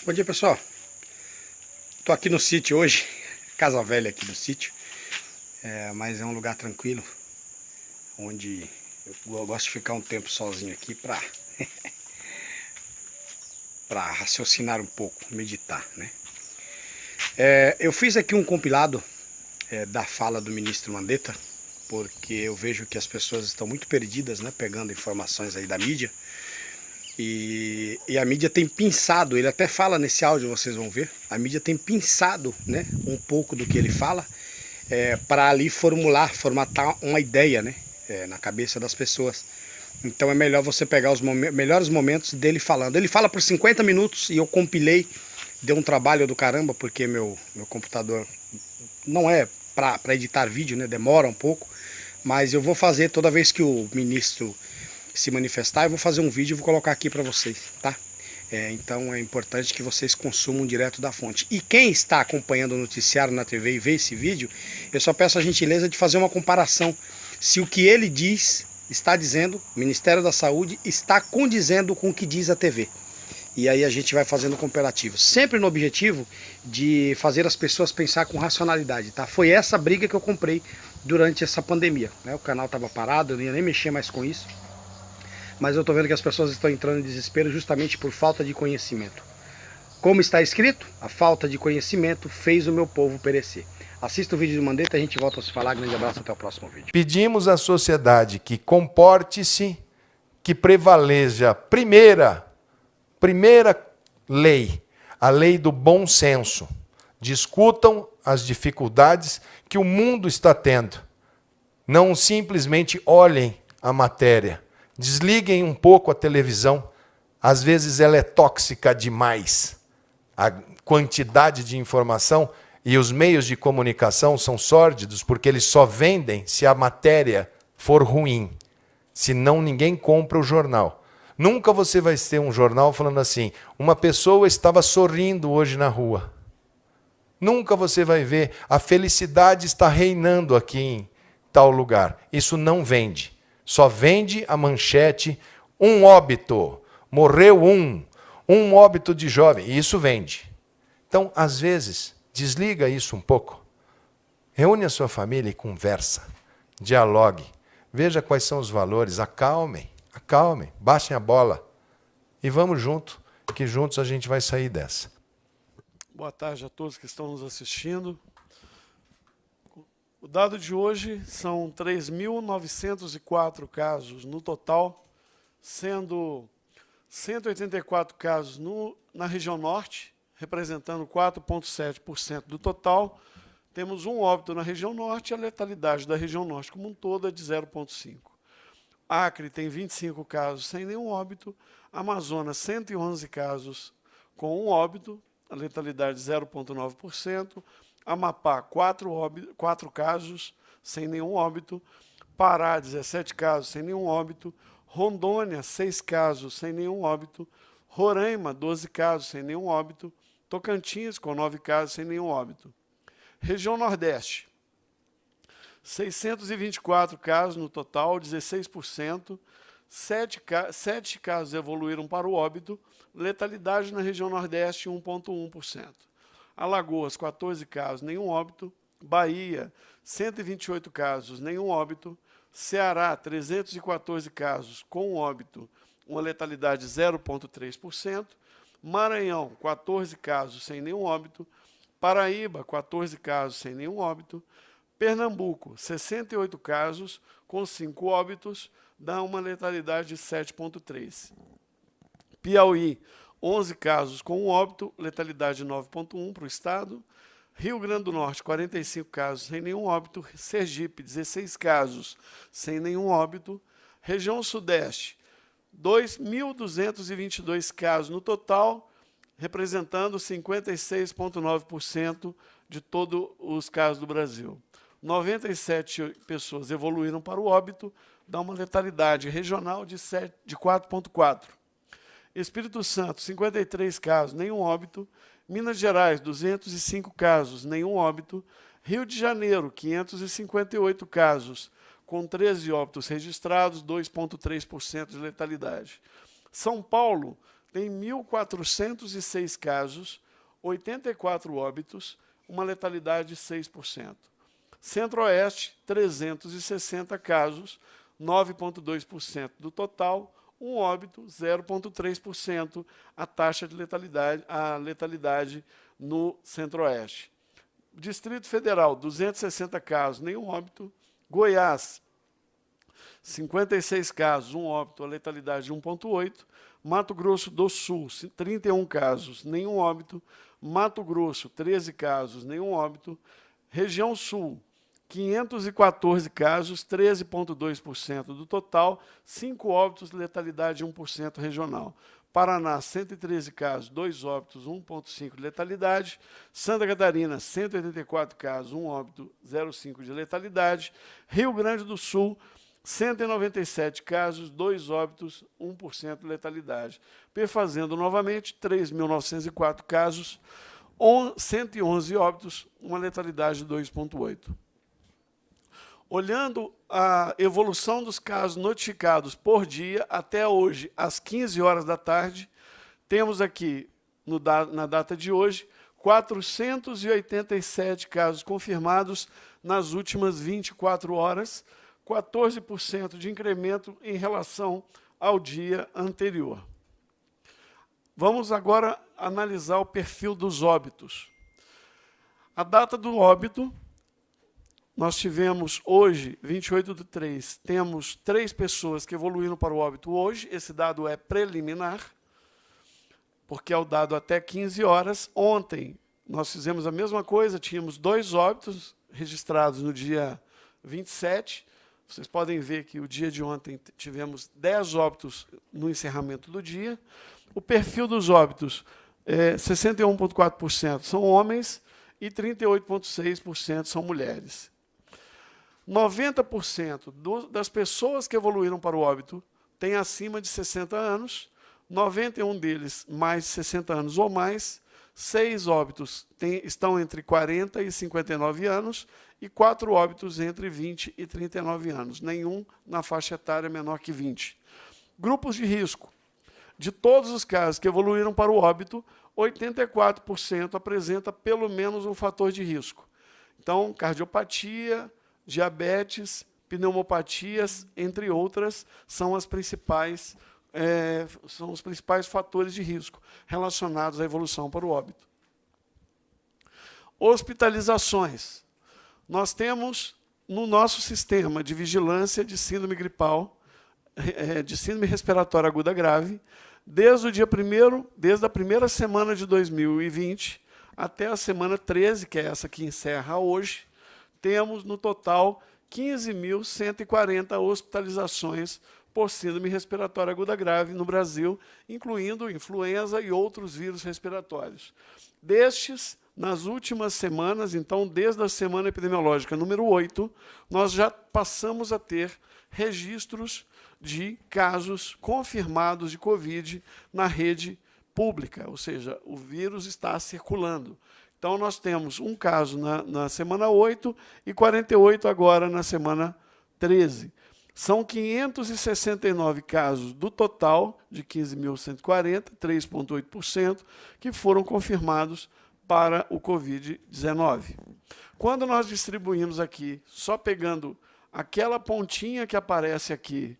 Bom dia, pessoal. Tô aqui no sítio hoje, casa velha aqui do sítio, mas é um lugar tranquilo, onde eu gosto de ficar um tempo sozinho aqui para raciocinar um pouco, meditar, né? Eu fiz aqui um compilado da fala do ministro Mandetta, porque eu vejo que as pessoas estão muito perdidas, né, pegando informações aí da mídia. E a mídia tem pinçado, ele até fala nesse áudio, vocês vão ver, a mídia tem pinçado, né, um pouco do que ele fala, para ali formatar uma ideia, né, na cabeça das pessoas. Então é melhor você pegar os melhores momentos dele falando. Ele fala por 50 minutos e eu compilei, deu um trabalho do caramba, porque meu computador não é para editar vídeo, né, demora um pouco, mas eu vou fazer toda vez que o ministro se manifestar, eu vou fazer um vídeo e vou colocar aqui para vocês, tá? Então é importante que vocês consumam direto da fonte. E quem está acompanhando o noticiário na TV e vê esse vídeo, eu só peço a gentileza de fazer uma comparação. Se o que ele diz, está dizendo, o Ministério da Saúde, está condizendo com o que diz a TV. E aí a gente vai fazendo um comparativo. Sempre no objetivo de fazer as pessoas pensar com racionalidade, tá? Foi essa briga que eu comprei durante essa pandemia, né? O canal estava parado, eu não ia nem mexer mais com isso. Mas eu estou vendo que as pessoas estão entrando em desespero justamente por falta de conhecimento. Como está escrito, a falta de conhecimento fez o meu povo perecer. Assista o vídeo do Mandetta e a gente volta a se falar. Grande abraço, até o próximo vídeo. Pedimos à sociedade que comporte-se, que prevaleja a primeira lei, a lei do bom senso. Discutam as dificuldades que o mundo está tendo. Não simplesmente olhem a matéria. Desliguem um pouco a televisão. Às vezes ela é tóxica demais. A quantidade de informação e os meios de comunicação são sórdidos porque eles só vendem se a matéria for ruim. Senão ninguém compra o jornal. Nunca você vai ter um jornal falando assim, uma pessoa estava sorrindo hoje na rua. Nunca você vai ver, a felicidade está reinando aqui em tal lugar. Isso não vende. Só vende a manchete, um óbito, morreu um óbito de jovem, e isso vende. Então, às vezes, desliga isso um pouco. Reúne a sua família e conversa, dialogue, veja quais são os valores, acalmem, baixem a bola e vamos junto, que juntos a gente vai sair dessa. Boa tarde a todos que estão nos assistindo. O dado de hoje são 3.904 casos no total, sendo 184 casos na região norte, representando 4,7% do total. Temos um óbito na região norte e a letalidade da região norte como um todo é de 0,5%. Acre tem 25 casos sem nenhum óbito, Amazonas 111 casos com um óbito, a letalidade 0,9%, Amapá 4 casos sem nenhum óbito, Pará 17 casos sem nenhum óbito, Rondônia 6 casos sem nenhum óbito, Roraima 12 casos sem nenhum óbito, Tocantins com 9 casos sem nenhum óbito. Região Nordeste, 624 casos no total, 16%, 7 casos evoluíram para o óbito, letalidade na região Nordeste 1,1%. Alagoas, 14 casos, nenhum óbito. Bahia, 128 casos, nenhum óbito. Ceará, 314 casos com óbito, uma letalidade 0,3%. Maranhão, 14 casos sem nenhum óbito. Paraíba, 14 casos sem nenhum óbito. Pernambuco, 68 casos com 5 óbitos, dá uma letalidade de 7,3%. Piauí, 11 casos com um óbito, letalidade 9,1% para o estado. Rio Grande do Norte, 45 casos sem nenhum óbito. Sergipe, 16 casos sem nenhum óbito. Região Sudeste, 2.222 casos no total, representando 56,9% de todos os casos do Brasil. 97 pessoas evoluíram para o óbito, dá uma letalidade regional de 4,4%. Espírito Santo, 53 casos, nenhum óbito. Minas Gerais, 205 casos, nenhum óbito. Rio de Janeiro, 558 casos, com 13 óbitos registrados, 2,3% de letalidade. São Paulo, tem 1.406 casos, 84 óbitos, uma letalidade de 6%. Centro-Oeste, 360 casos, 9,2% do total, um óbito, 0,3% a taxa de letalidade no Centro-Oeste. Distrito Federal, 260 casos, nenhum óbito. Goiás, 56 casos, um óbito, a letalidade de 1,8%. Mato Grosso do Sul, 31 casos, nenhum óbito. Mato Grosso, 13 casos, nenhum óbito. Região Sul, 514 casos, 13,2% do total, 5 óbitos, letalidade de 1% regional. Paraná, 113 casos, 2 óbitos, 1,5% de letalidade. Santa Catarina, 184 casos, 1 óbito, 0,5% de letalidade. Rio Grande do Sul, 197 casos, 2 óbitos, 1% de letalidade. Perfazendo novamente, 3.904 casos, 111 óbitos, uma letalidade de 2,8%. Olhando a evolução dos casos notificados por dia, até hoje, às 15 horas da tarde, temos aqui, na data de hoje, 487 casos confirmados nas últimas 24 horas, 14% de incremento em relação ao dia anterior. Vamos agora analisar o perfil dos óbitos. A data do óbito, nós tivemos hoje, 28/3, temos 3 pessoas que evoluíram para o óbito hoje. Esse dado é preliminar, porque é o dado até 15 horas. Ontem, nós fizemos a mesma coisa, tínhamos 2 óbitos registrados no dia 27. Vocês podem ver que o dia de ontem tivemos 10 óbitos no encerramento do dia. O perfil dos óbitos, 61,4% são homens e 38,6% são mulheres. 90% das pessoas que evoluíram para o óbito têm acima de 60 anos, 91 deles mais de 60 anos ou mais, 6 óbitos estão entre 40 e 59 anos e 4 óbitos entre 20 e 39 anos, nenhum na faixa etária menor que 20. Grupos de risco. De todos os casos que evoluíram para o óbito, 84% apresenta pelo menos um fator de risco. Então, cardiopatia, diabetes, pneumopatias, entre outras, são os principais fatores de risco relacionados à evolução para o óbito. Hospitalizações. Nós temos no nosso sistema de vigilância de síndrome gripal, de síndrome respiratória aguda grave, desde a primeira semana de 2020 até a semana 13, que é essa que encerra hoje, temos no total 15.140 hospitalizações por síndrome respiratória aguda grave no Brasil, incluindo influenza e outros vírus respiratórios. Destes, nas últimas semanas, então, desde a semana epidemiológica número 8, nós já passamos a ter registros de casos confirmados de Covid na rede pública, ou seja, o vírus está circulando. Então, nós temos um caso na semana 8 e 48 agora na semana 13. São 569 casos do total de 15.140, 3,8%, que foram confirmados para o Covid-19. Quando nós distribuímos aqui, só pegando aquela pontinha que aparece aqui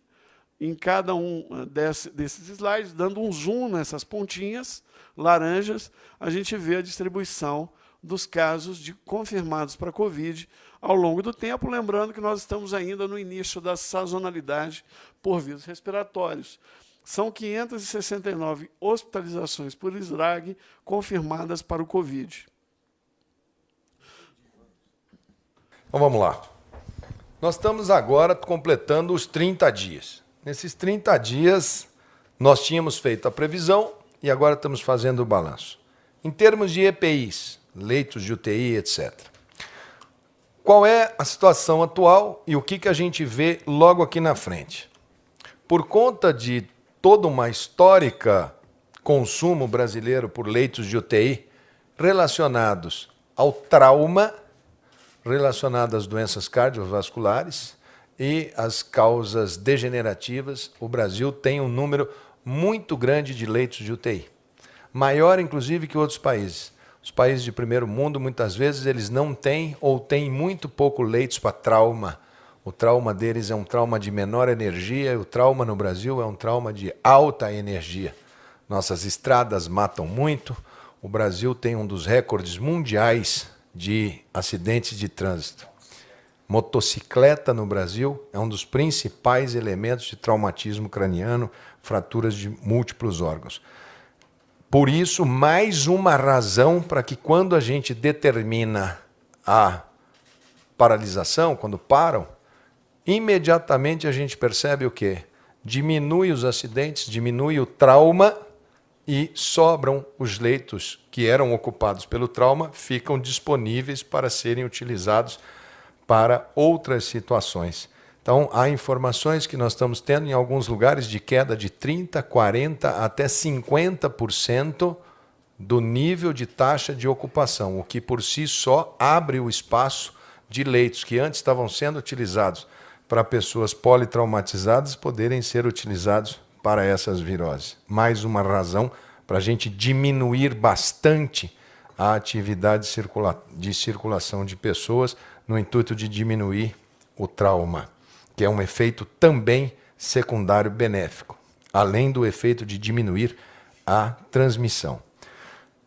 em cada um desses slides, dando um zoom nessas pontinhas laranjas, a gente vê a distribuição dos casos confirmados para Covid ao longo do tempo, lembrando que nós estamos ainda no início da sazonalidade por vírus respiratórios. São 569 hospitalizações por SRAG confirmadas para o Covid. Então vamos lá. Nós estamos agora completando os 30 dias. Nesses 30 dias, nós tínhamos feito a previsão e agora estamos fazendo o balanço. Em termos de EPIs, leitos de UTI, etc. Qual é a situação atual e o que a gente vê logo aqui na frente? Por conta de toda uma histórica consumo brasileiro por leitos de UTI relacionados ao trauma, relacionado às doenças cardiovasculares e às causas degenerativas, o Brasil tem um número muito grande de leitos de UTI. Maior, inclusive, que outros países. Os países de primeiro mundo, muitas vezes, eles não têm ou têm muito pouco leitos para trauma. O trauma deles é um trauma de menor energia, e o trauma no Brasil é um trauma de alta energia. Nossas estradas matam muito. O Brasil tem um dos recordes mundiais de acidentes de trânsito. Motocicleta no Brasil é um dos principais elementos de traumatismo craniano, fraturas de múltiplos órgãos. Por isso, mais uma razão para que quando a gente determina a paralisação, quando param, imediatamente a gente percebe o quê? Diminui os acidentes, diminui o trauma e sobram os leitos que eram ocupados pelo trauma, ficam disponíveis para serem utilizados para outras situações. Então, há informações que nós estamos tendo em alguns lugares de queda de 30%, 40% até 50% do nível de taxa de ocupação, o que por si só abre o espaço de leitos que antes estavam sendo utilizados para pessoas politraumatizadas poderem ser utilizados para essas viroses. Mais uma razão para a gente diminuir bastante a atividade de circulação de pessoas no intuito de diminuir o trauma, que é um efeito também secundário benéfico, além do efeito de diminuir a transmissão.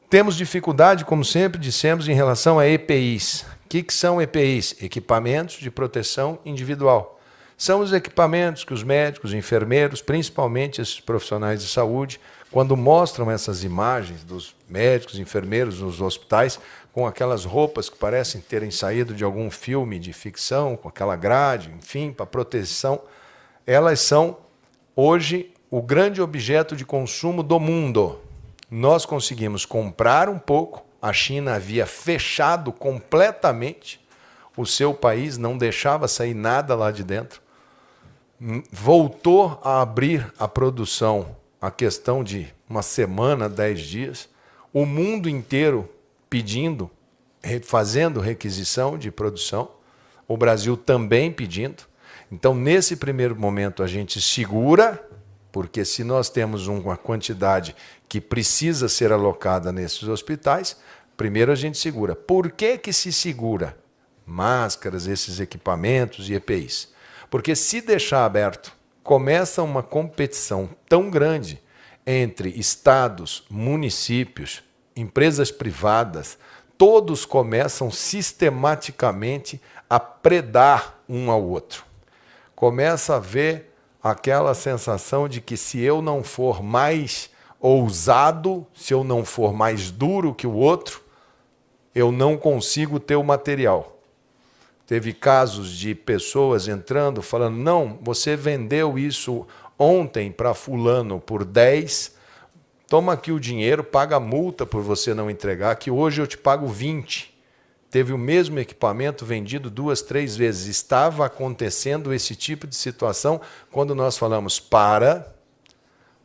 Temos dificuldade, como sempre dissemos, em relação a EPIs. O que são EPIs? Equipamentos de proteção individual. São os equipamentos que os médicos, enfermeiros, principalmente esses profissionais de saúde, quando mostram essas imagens dos médicos, enfermeiros nos hospitais, com aquelas roupas que parecem terem saído de algum filme de ficção, com aquela grade, enfim, para proteção, elas são, hoje, o grande objeto de consumo do mundo. Nós conseguimos comprar um pouco, a China havia fechado completamente o seu país, não deixava sair nada lá de dentro, voltou a abrir a produção a questão de uma semana, 10 dias, o mundo inteiro pedindo, fazendo requisição de produção, o Brasil também pedindo. Então, nesse primeiro momento, a gente segura, porque se nós temos uma quantidade que precisa ser alocada nesses hospitais, primeiro a gente segura. Por que se segura? Máscaras, esses equipamentos e EPIs. Porque se deixar aberto, começa uma competição tão grande entre estados, municípios, empresas privadas, todos começam sistematicamente a predar um ao outro. Começa a haver aquela sensação de que se eu não for mais ousado, se eu não for mais duro que o outro, eu não consigo ter o material. Teve casos de pessoas entrando falando, não, você vendeu isso ontem para fulano por 10, toma aqui o dinheiro, paga a multa por você não entregar, que hoje eu te pago 20. Teve o mesmo equipamento vendido 2, 3 vezes. Estava acontecendo esse tipo de situação quando nós falamos,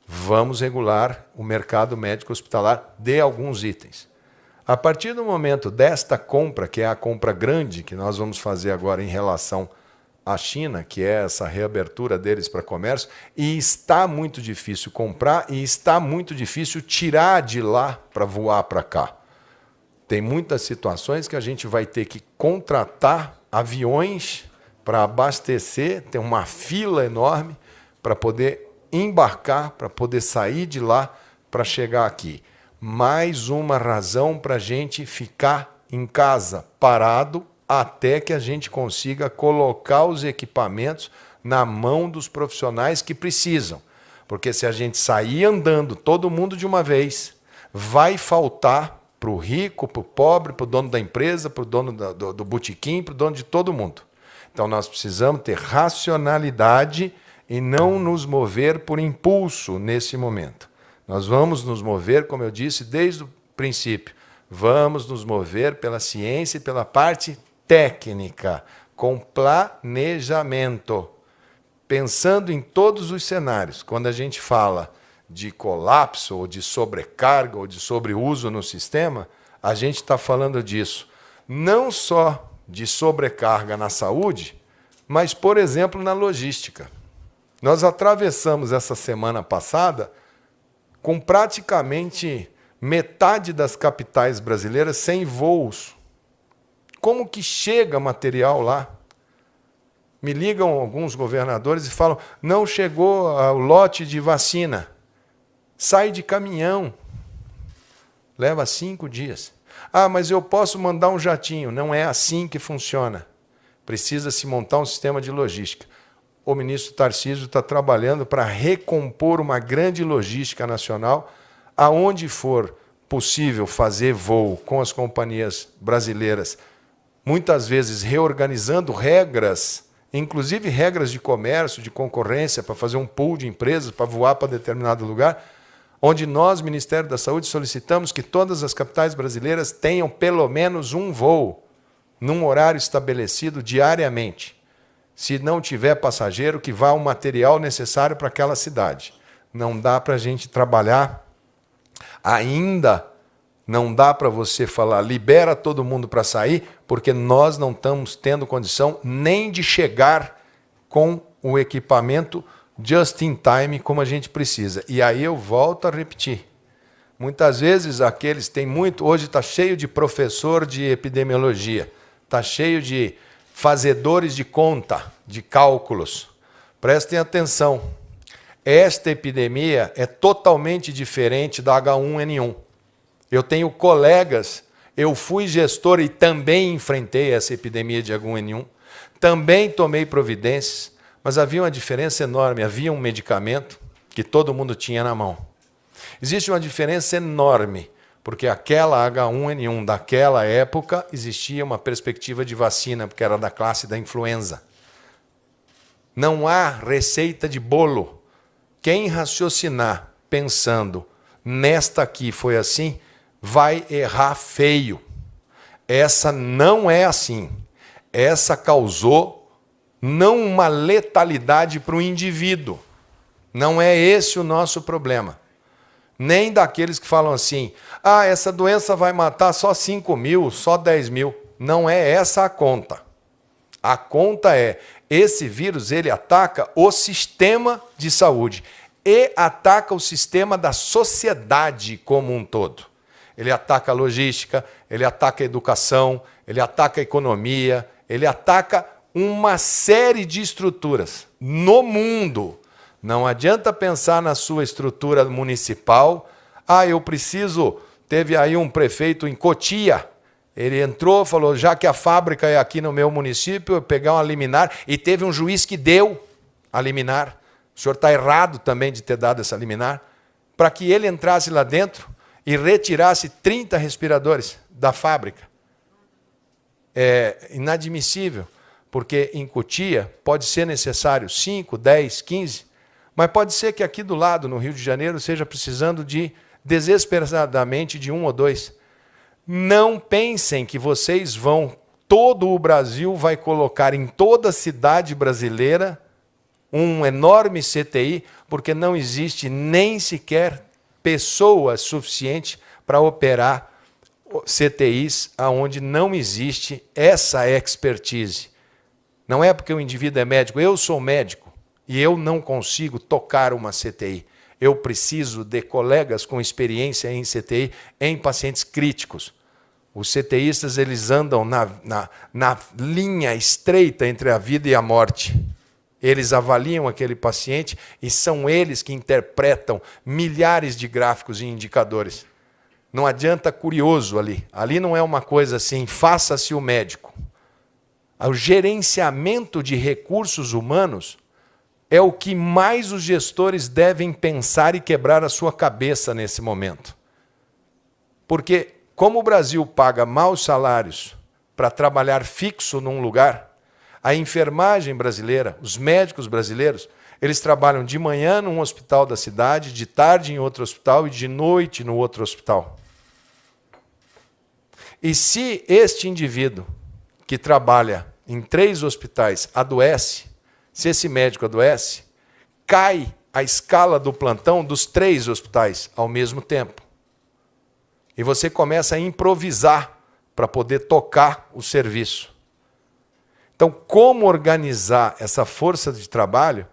vamos regular o mercado médico hospitalar de alguns itens. A partir do momento desta compra, que é a compra grande que nós vamos fazer agora em relação à China, que é essa reabertura deles para comércio, e está muito difícil comprar e está muito difícil tirar de lá para voar para cá. Tem muitas situações que a gente vai ter que contratar aviões para abastecer, tem uma fila enorme para poder embarcar, para poder sair de lá para chegar aqui. Mais uma razão para a gente ficar em casa, parado, até que a gente consiga colocar os equipamentos na mão dos profissionais que precisam. Porque se a gente sair andando todo mundo de uma vez, vai faltar para o rico, para o pobre, para o dono da empresa, para o dono do botequim, para o dono de todo mundo. Então nós precisamos ter racionalidade e não nos mover por impulso nesse momento. Nós vamos nos mover, como eu disse desde o princípio, vamos nos mover pela ciência e pela parte técnica, com planejamento, pensando em todos os cenários. Quando a gente fala de colapso, ou de sobrecarga, ou de sobreuso no sistema, a gente está falando disso. Não só de sobrecarga na saúde, mas, por exemplo, na logística. Nós atravessamos essa semana passada com praticamente metade das capitais brasileiras sem voos. Como que chega material lá? Me ligam alguns governadores e falam, não chegou o lote de vacina. Sai de caminhão. Leva 5 dias. Ah, mas eu posso mandar um jatinho. Não é assim que funciona. Precisa se montar um sistema de logística. O ministro Tarcísio está trabalhando para recompor uma grande logística nacional, aonde for possível fazer voo com as companhias brasileiras, muitas vezes reorganizando regras, inclusive regras de comércio, de concorrência, para fazer um pool de empresas, para voar para determinado lugar, onde nós, Ministério da Saúde, solicitamos que todas as capitais brasileiras tenham pelo menos um voo, num horário estabelecido diariamente. Se não tiver passageiro, que vá o material necessário para aquela cidade. Não dá para a gente trabalhar, ainda não dá para você falar, libera todo mundo para sair, porque nós não estamos tendo condição nem de chegar com o equipamento just in time como a gente precisa. E aí eu volto a repetir. Muitas vezes aqueles têm muito, hoje está cheio de professor de epidemiologia, está cheio de fazedores de conta, de cálculos. Prestem atenção. Esta epidemia é totalmente diferente da H1N1. Eu tenho colegas, eu fui gestor e também enfrentei essa epidemia de H1N1, também tomei providências, mas havia uma diferença enorme. Havia um medicamento que todo mundo tinha na mão. Existe uma diferença enorme, porque aquela H1N1 daquela época existia uma perspectiva de vacina, porque era da classe da influenza. Não há receita de bolo. Quem raciocinar pensando nesta aqui foi assim, vai errar feio. Essa não é assim. Essa causou não uma letalidade para o indivíduo. Não é esse o nosso problema. Nem daqueles que falam assim, ah, essa doença vai matar só 5 mil, só 10 mil. Não é essa a conta. A conta é, esse vírus ele ataca o sistema de saúde e ataca o sistema da sociedade como um todo. Ele ataca a logística, ele ataca a educação, ele ataca a economia, ele ataca uma série de estruturas no mundo. Não adianta pensar na sua estrutura municipal. Ah, eu preciso... Teve aí um prefeito em Cotia. Ele entrou, falou, já que a fábrica é aqui no meu município, eu pegar uma liminar. E teve um juiz que deu a liminar. O senhor está errado também de ter dado essa liminar. Para que ele entrasse lá dentro e retirasse 30 respiradores da fábrica. É inadmissível, porque em Cotia pode ser necessário 5, 10, 15, mas pode ser que aqui do lado, no Rio de Janeiro, seja precisando de, desesperadamente, de 1 ou 2. Não pensem que vocês vão, todo o Brasil vai colocar em toda a cidade brasileira um enorme CTI, porque não existe nem sequer pessoas suficientes para operar CTIs onde não existe essa expertise. Não é porque o indivíduo é médico, eu sou médico e eu não consigo tocar uma CTI. Eu preciso de colegas com experiência em CTI em pacientes críticos. Os CTIstas eles andam na linha estreita entre a vida e a morte. Eles avaliam aquele paciente e são eles que interpretam milhares de gráficos e indicadores. Não adianta curioso ali. Ali não é uma coisa assim, faça-se o médico. O gerenciamento de recursos humanos é o que mais os gestores devem pensar e quebrar a sua cabeça nesse momento. Porque, como o Brasil paga maus salários para trabalhar fixo num lugar, a enfermagem brasileira, os médicos brasileiros, eles trabalham de manhã num hospital da cidade, de tarde em outro hospital e de noite no outro hospital. E se este indivíduo que trabalha em 3 hospitais adoece, se esse médico adoece, cai a escala do plantão dos 3 hospitais ao mesmo tempo. E você começa a improvisar para poder tocar o serviço. Então, como organizar essa força de trabalho?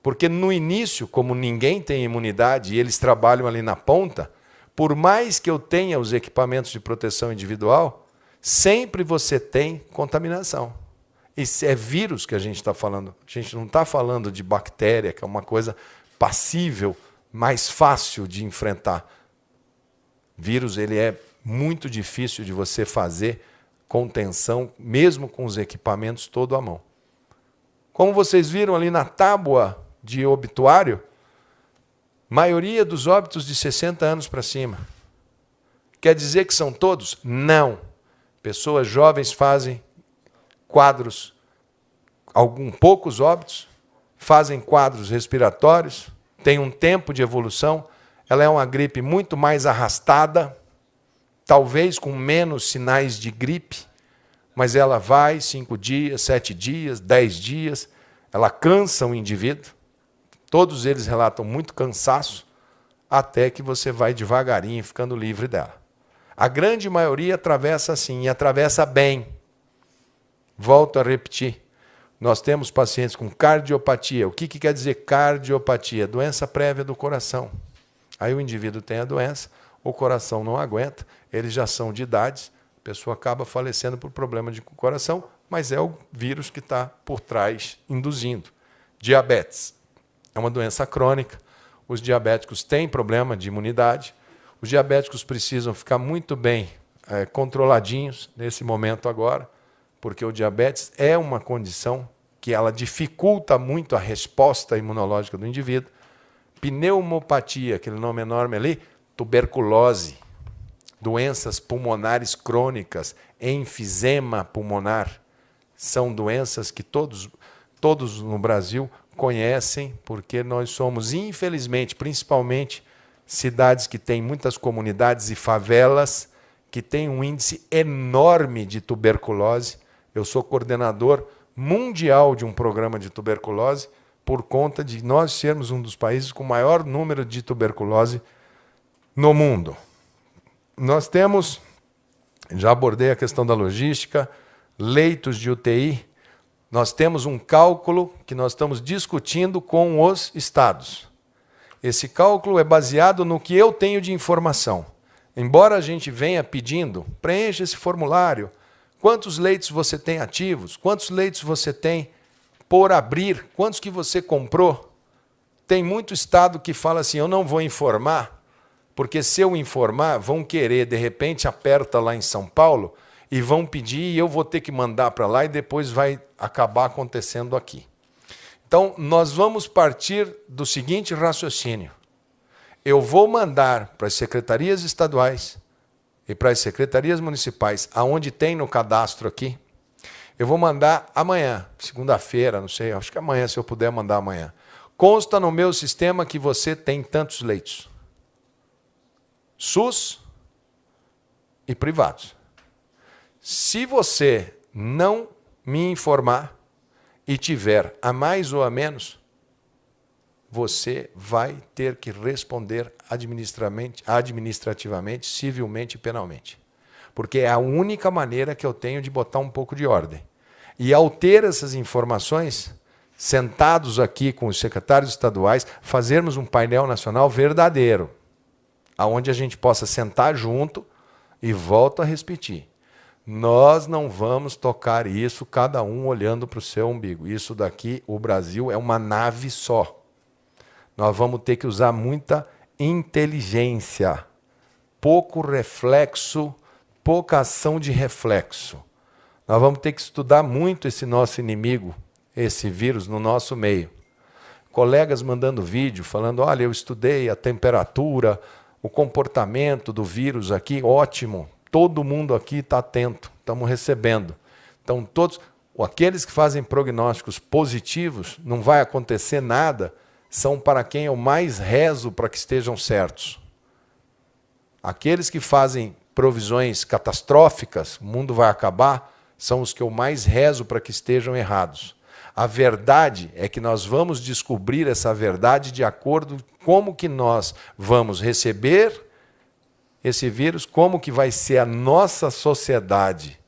Porque no início, como ninguém tem imunidade e eles trabalham ali na ponta, por mais que eu tenha os equipamentos de proteção individual, sempre você tem contaminação. E é vírus que a gente está falando. A gente não está falando de bactéria, que é uma coisa passível, mais fácil de enfrentar. Vírus, ele é muito difícil de você fazer contenção, mesmo com os equipamentos todo à mão. Como vocês viram ali na tábua de obituário, maioria dos óbitos de 60 anos para cima. Quer dizer que são todos? Não. Pessoas jovens fazem quadros, poucos óbitos, fazem quadros respiratórios, tem um tempo de evolução, ela é uma gripe muito mais arrastada, talvez com menos sinais de gripe, mas ela vai 5 dias, 7 dias, 10 dias, ela cansa o indivíduo, todos eles relatam muito cansaço, até que você vai devagarinho ficando livre dela. A grande maioria atravessa assim, e atravessa bem. Volto a repetir, nós temos pacientes com cardiopatia. O que quer dizer cardiopatia? Doença prévia do coração. Aí o indivíduo tem a doença, o coração não aguenta, eles já são de idade, a pessoa acaba falecendo por problema de coração, mas é o vírus que está por trás induzindo. Diabetes é uma doença crônica, os diabéticos têm problema de imunidade, os diabéticos precisam ficar muito bem controladinhos nesse momento agora, porque o diabetes é uma condição que ela dificulta muito a resposta imunológica do indivíduo. Pneumopatia, aquele nome enorme ali, tuberculose, doenças pulmonares crônicas, enfisema pulmonar, são doenças que todos no Brasil conhecem, porque nós somos, infelizmente, principalmente cidades que têm muitas comunidades e favelas, que têm um índice enorme de tuberculose. Eu sou coordenador mundial de um programa de tuberculose por conta de nós sermos um dos países com maior número de tuberculose no mundo. Nós temos, já abordei a questão da logística, leitos de UTI, nós temos um cálculo que nós estamos discutindo com os estados. Esse cálculo é baseado no que eu tenho de informação. Embora a gente venha pedindo, preencha esse formulário, quantos leitos você tem ativos, quantos leitos você tem por abrir, quantos que você comprou. Tem muito estado que fala assim, eu não vou informar, porque se eu informar, vão querer, de repente aperta lá em São Paulo, e vão pedir e eu vou ter que mandar para lá e depois vai acabar acontecendo aqui. Então, nós vamos partir do seguinte raciocínio. Eu vou mandar para as secretarias estaduais e para as secretarias municipais, aonde tem no cadastro aqui, eu vou mandar amanhã, segunda-feira, não sei, acho que amanhã, se eu puder mandar amanhã. Consta no meu sistema que você tem tantos leitos. SUS e privados. Se você não me informar e tiver a mais ou a menos, você vai ter que responder administrativamente, civilmente e penalmente. Porque é a única maneira que eu tenho de botar um pouco de ordem. E ao ter essas informações, sentados aqui com os secretários estaduais, fazermos um painel nacional verdadeiro, onde a gente possa sentar junto e volto a repetir. Nós não vamos tocar isso, cada um olhando para o seu umbigo. Isso daqui, o Brasil, é uma nave só. Nós vamos ter que usar muita inteligência, pouco reflexo, pouca ação de reflexo. Nós vamos ter que estudar muito esse nosso inimigo, esse vírus, no nosso meio. Colegas mandando vídeo, falando, olha, eu estudei a temperatura, o comportamento do vírus aqui, ótimo. Todo mundo aqui está atento, estamos recebendo. Então, todos aqueles que fazem prognósticos positivos, não vai acontecer nada, são para quem eu mais rezo para que estejam certos. Aqueles que fazem provisões catastróficas, o mundo vai acabar, são os que eu mais rezo para que estejam errados. A verdade é que nós vamos descobrir essa verdade de acordo com como que nós vamos receber esse vírus, como que vai ser a nossa sociedade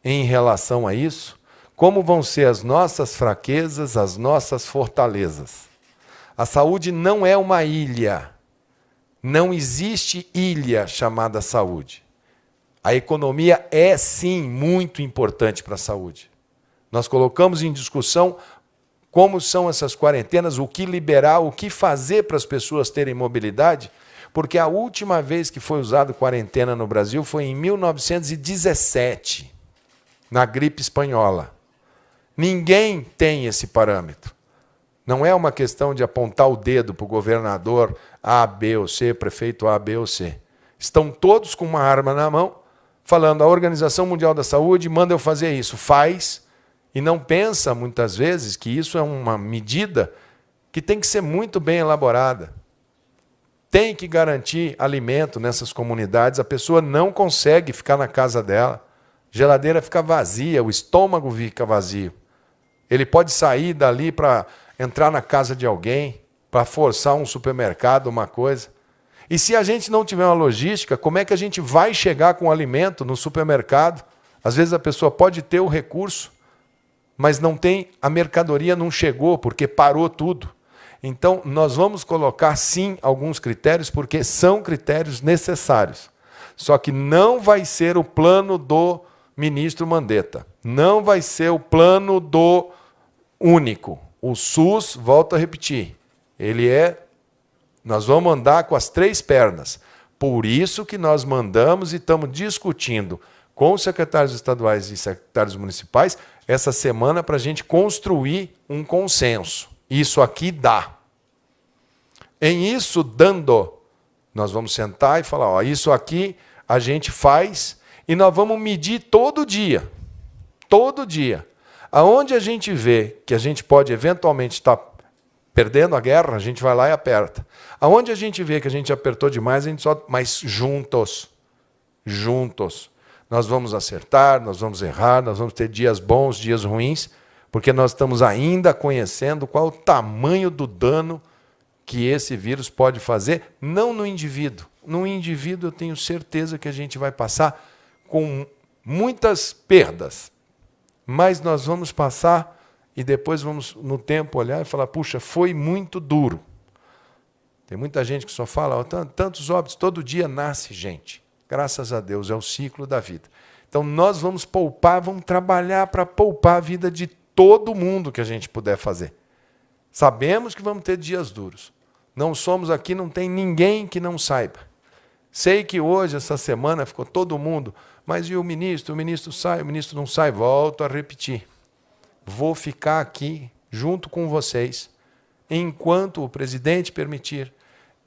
em relação a isso, como vão ser as nossas fraquezas, as nossas fortalezas. A saúde não é uma ilha. Não existe ilha chamada saúde. A economia é, sim, muito importante para a saúde. Nós colocamos em discussão como são essas quarentenas, o que liberar, o que fazer para as pessoas terem mobilidade, porque a última vez que foi usado quarentena no Brasil foi em 1917, na gripe espanhola. Ninguém tem esse parâmetro. Não é uma questão de apontar o dedo para o governador A, B ou C, prefeito A, B ou C. Estão todos com uma arma na mão, falando, a Organização Mundial da Saúde manda eu fazer isso. Faz, e não pensa, muitas vezes, que isso é uma medida que tem que ser muito bem elaborada. Tem que garantir alimento nessas comunidades. A pessoa não consegue ficar na casa dela. A geladeira fica vazia, o estômago fica vazio. Ele pode sair dali para entrar na casa de alguém, para forçar um supermercado, uma coisa. E se a gente não tiver uma logística, como é que a gente vai chegar com o alimento no supermercado? Às vezes a pessoa pode ter o recurso, mas não tem, a mercadoria não chegou, porque parou tudo. Então, nós vamos colocar, sim, alguns critérios, porque são critérios necessários. Só que não vai ser o plano do ministro Mandetta. Não vai ser o plano do único. O SUS, volto a repetir, nós vamos andar com as 3 pernas. Por isso que nós mandamos e estamos discutindo com os secretários estaduais e secretários municipais essa semana para a gente construir um consenso. Isso aqui dá. Em isso dando, nós vamos sentar e falar, ó, isso aqui a gente faz e nós vamos medir todo dia. Todo dia. Aonde a gente vê que a gente pode eventualmente estar perdendo a guerra, a gente vai lá e aperta. Aonde a gente vê que a gente apertou demais, a gente só... Mas juntos. Juntos. Nós vamos acertar, nós vamos errar, nós vamos ter dias bons, dias ruins, porque nós estamos ainda conhecendo qual o tamanho do dano que esse vírus pode fazer, não no indivíduo. No indivíduo eu tenho certeza que a gente vai passar com muitas perdas, mas nós vamos passar e depois vamos no tempo olhar e falar, puxa, foi muito duro. Tem muita gente que só fala, ó, tantos óbitos, todo dia nasce gente. Graças a Deus, é o ciclo da vida. Então nós vamos poupar, vamos trabalhar para poupar a vida de todo mundo que a gente puder fazer. Sabemos que vamos ter dias duros. Não somos aqui, não tem ninguém que não saiba. Sei que hoje, essa semana, ficou todo mundo, mas e o ministro? O ministro sai, o ministro não sai. Volto a repetir. Vou ficar aqui junto com vocês, enquanto o presidente permitir,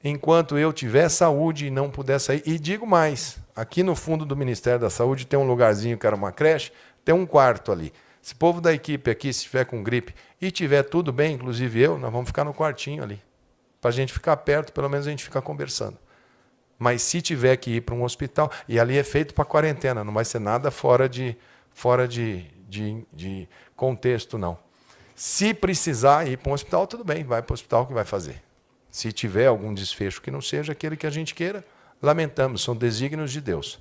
enquanto eu tiver saúde e não puder sair. E digo mais, aqui no fundo do Ministério da Saúde tem um lugarzinho que era uma creche, tem um quarto ali. Se o povo da equipe aqui, se estiver com gripe e tiver tudo bem, inclusive eu, nós vamos ficar no quartinho ali. Para a gente ficar perto, pelo menos a gente ficar conversando. Mas se tiver que ir para um hospital, e ali é feito para quarentena, não vai ser nada fora de contexto, não. Se precisar ir para um hospital, tudo bem, vai para o hospital que vai fazer. Se tiver algum desfecho que não seja aquele que a gente queira, lamentamos, são desígnios de Deus.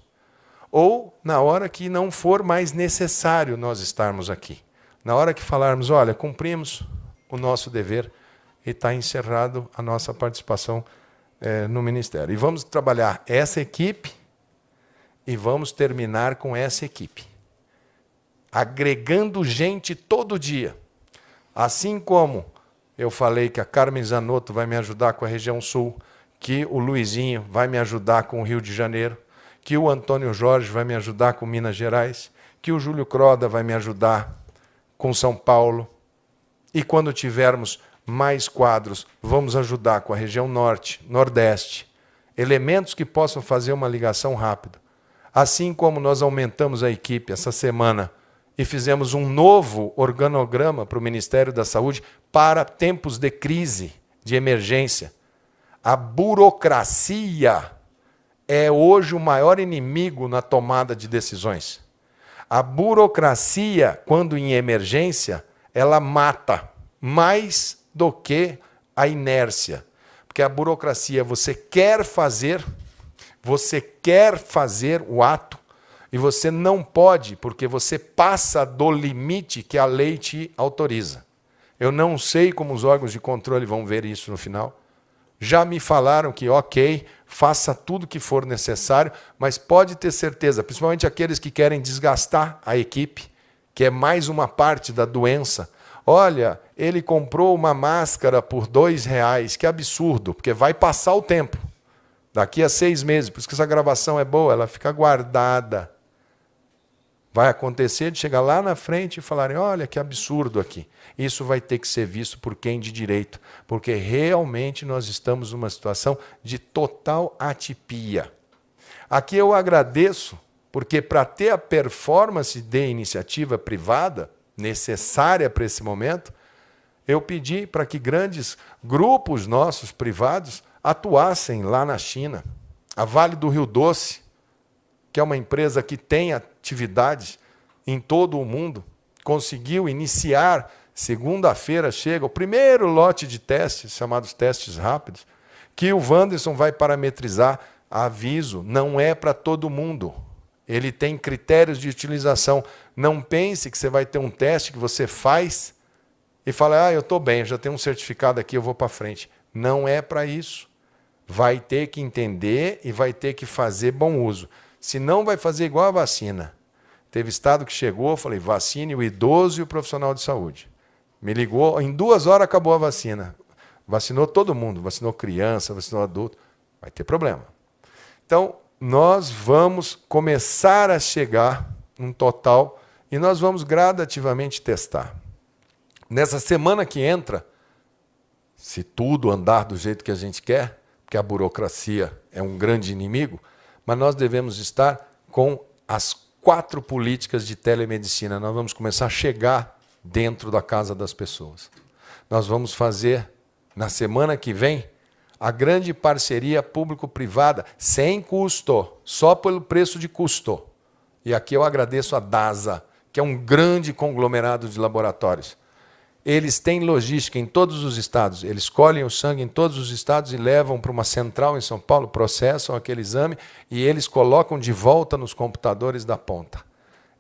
Ou na hora que não for mais necessário nós estarmos aqui. Na hora que falarmos, olha, cumprimos o nosso dever e está encerrado a nossa participação no Ministério. E vamos trabalhar essa equipe e vamos terminar com essa equipe. Agregando gente todo dia. Assim como eu falei que a Carmen Zanotto vai me ajudar com a região sul, que o Luizinho vai me ajudar com o Rio de Janeiro, que o Antônio Jorge vai me ajudar com Minas Gerais, que o Júlio Croda vai me ajudar com São Paulo. E quando tivermos mais quadros, vamos ajudar com a região norte, nordeste. Elementos que possam fazer uma ligação rápida. Assim como nós aumentamos a equipe essa semana e fizemos um novo organograma para o Ministério da Saúde para tempos de crise, de emergência. A burocracia é hoje o maior inimigo na tomada de decisões. A burocracia, quando em emergência, ela mata mais do que a inércia. Porque a burocracia, você quer fazer o ato e você não pode, porque você passa do limite que a lei te autoriza. Eu não sei como os órgãos de controle vão ver isso no final. Já me falaram que, ok, faça tudo que for necessário, mas pode ter certeza, principalmente aqueles que querem desgastar a equipe, que é mais uma parte da doença. Olha, ele comprou uma máscara por R$2, que absurdo, porque vai passar o tempo. Daqui a 6 meses, por isso que essa gravação é boa, ela fica guardada. Vai acontecer de chegar lá na frente e falarem, olha que absurdo aqui. Isso vai ter que ser visto por quem de direito, porque realmente nós estamos numa situação de total atipia. Aqui eu agradeço, porque para ter a performance de iniciativa privada necessária para esse momento, eu pedi para que grandes grupos nossos privados atuassem lá na China. A Vale do Rio Doce, que é uma empresa que tem atividades em todo o mundo, conseguiu iniciar, segunda-feira chega, o primeiro lote de testes, chamados testes rápidos, que o Wanderson vai parametrizar. Aviso, não é para todo mundo. Ele tem critérios de utilização. Não pense que você vai ter um teste que você faz e fala, eu estou bem, já tenho um certificado aqui, eu vou para frente. Não é para isso. Vai ter que entender e vai ter que fazer bom uso. Se não, vai fazer igual a vacina. Teve estado que chegou, eu falei, vacine o idoso e o profissional de saúde. Me ligou, em 2 horas acabou a vacina. Vacinou todo mundo, vacinou criança, vacinou adulto. Vai ter problema. Então, nós vamos começar a chegar num total e nós vamos gradativamente testar. Nessa semana que entra, se tudo andar do jeito que a gente quer, porque a burocracia é um grande inimigo, mas nós devemos estar com as 4 políticas de telemedicina. Nós vamos começar a chegar dentro da casa das pessoas. Nós vamos fazer, na semana que vem, a grande parceria público-privada, sem custo, só pelo preço de custo. E aqui eu agradeço a DASA, que é um grande conglomerado de laboratórios. Eles têm logística em todos os estados, eles colhem o sangue em todos os estados e levam para uma central em São Paulo, processam aquele exame e eles colocam de volta nos computadores da ponta.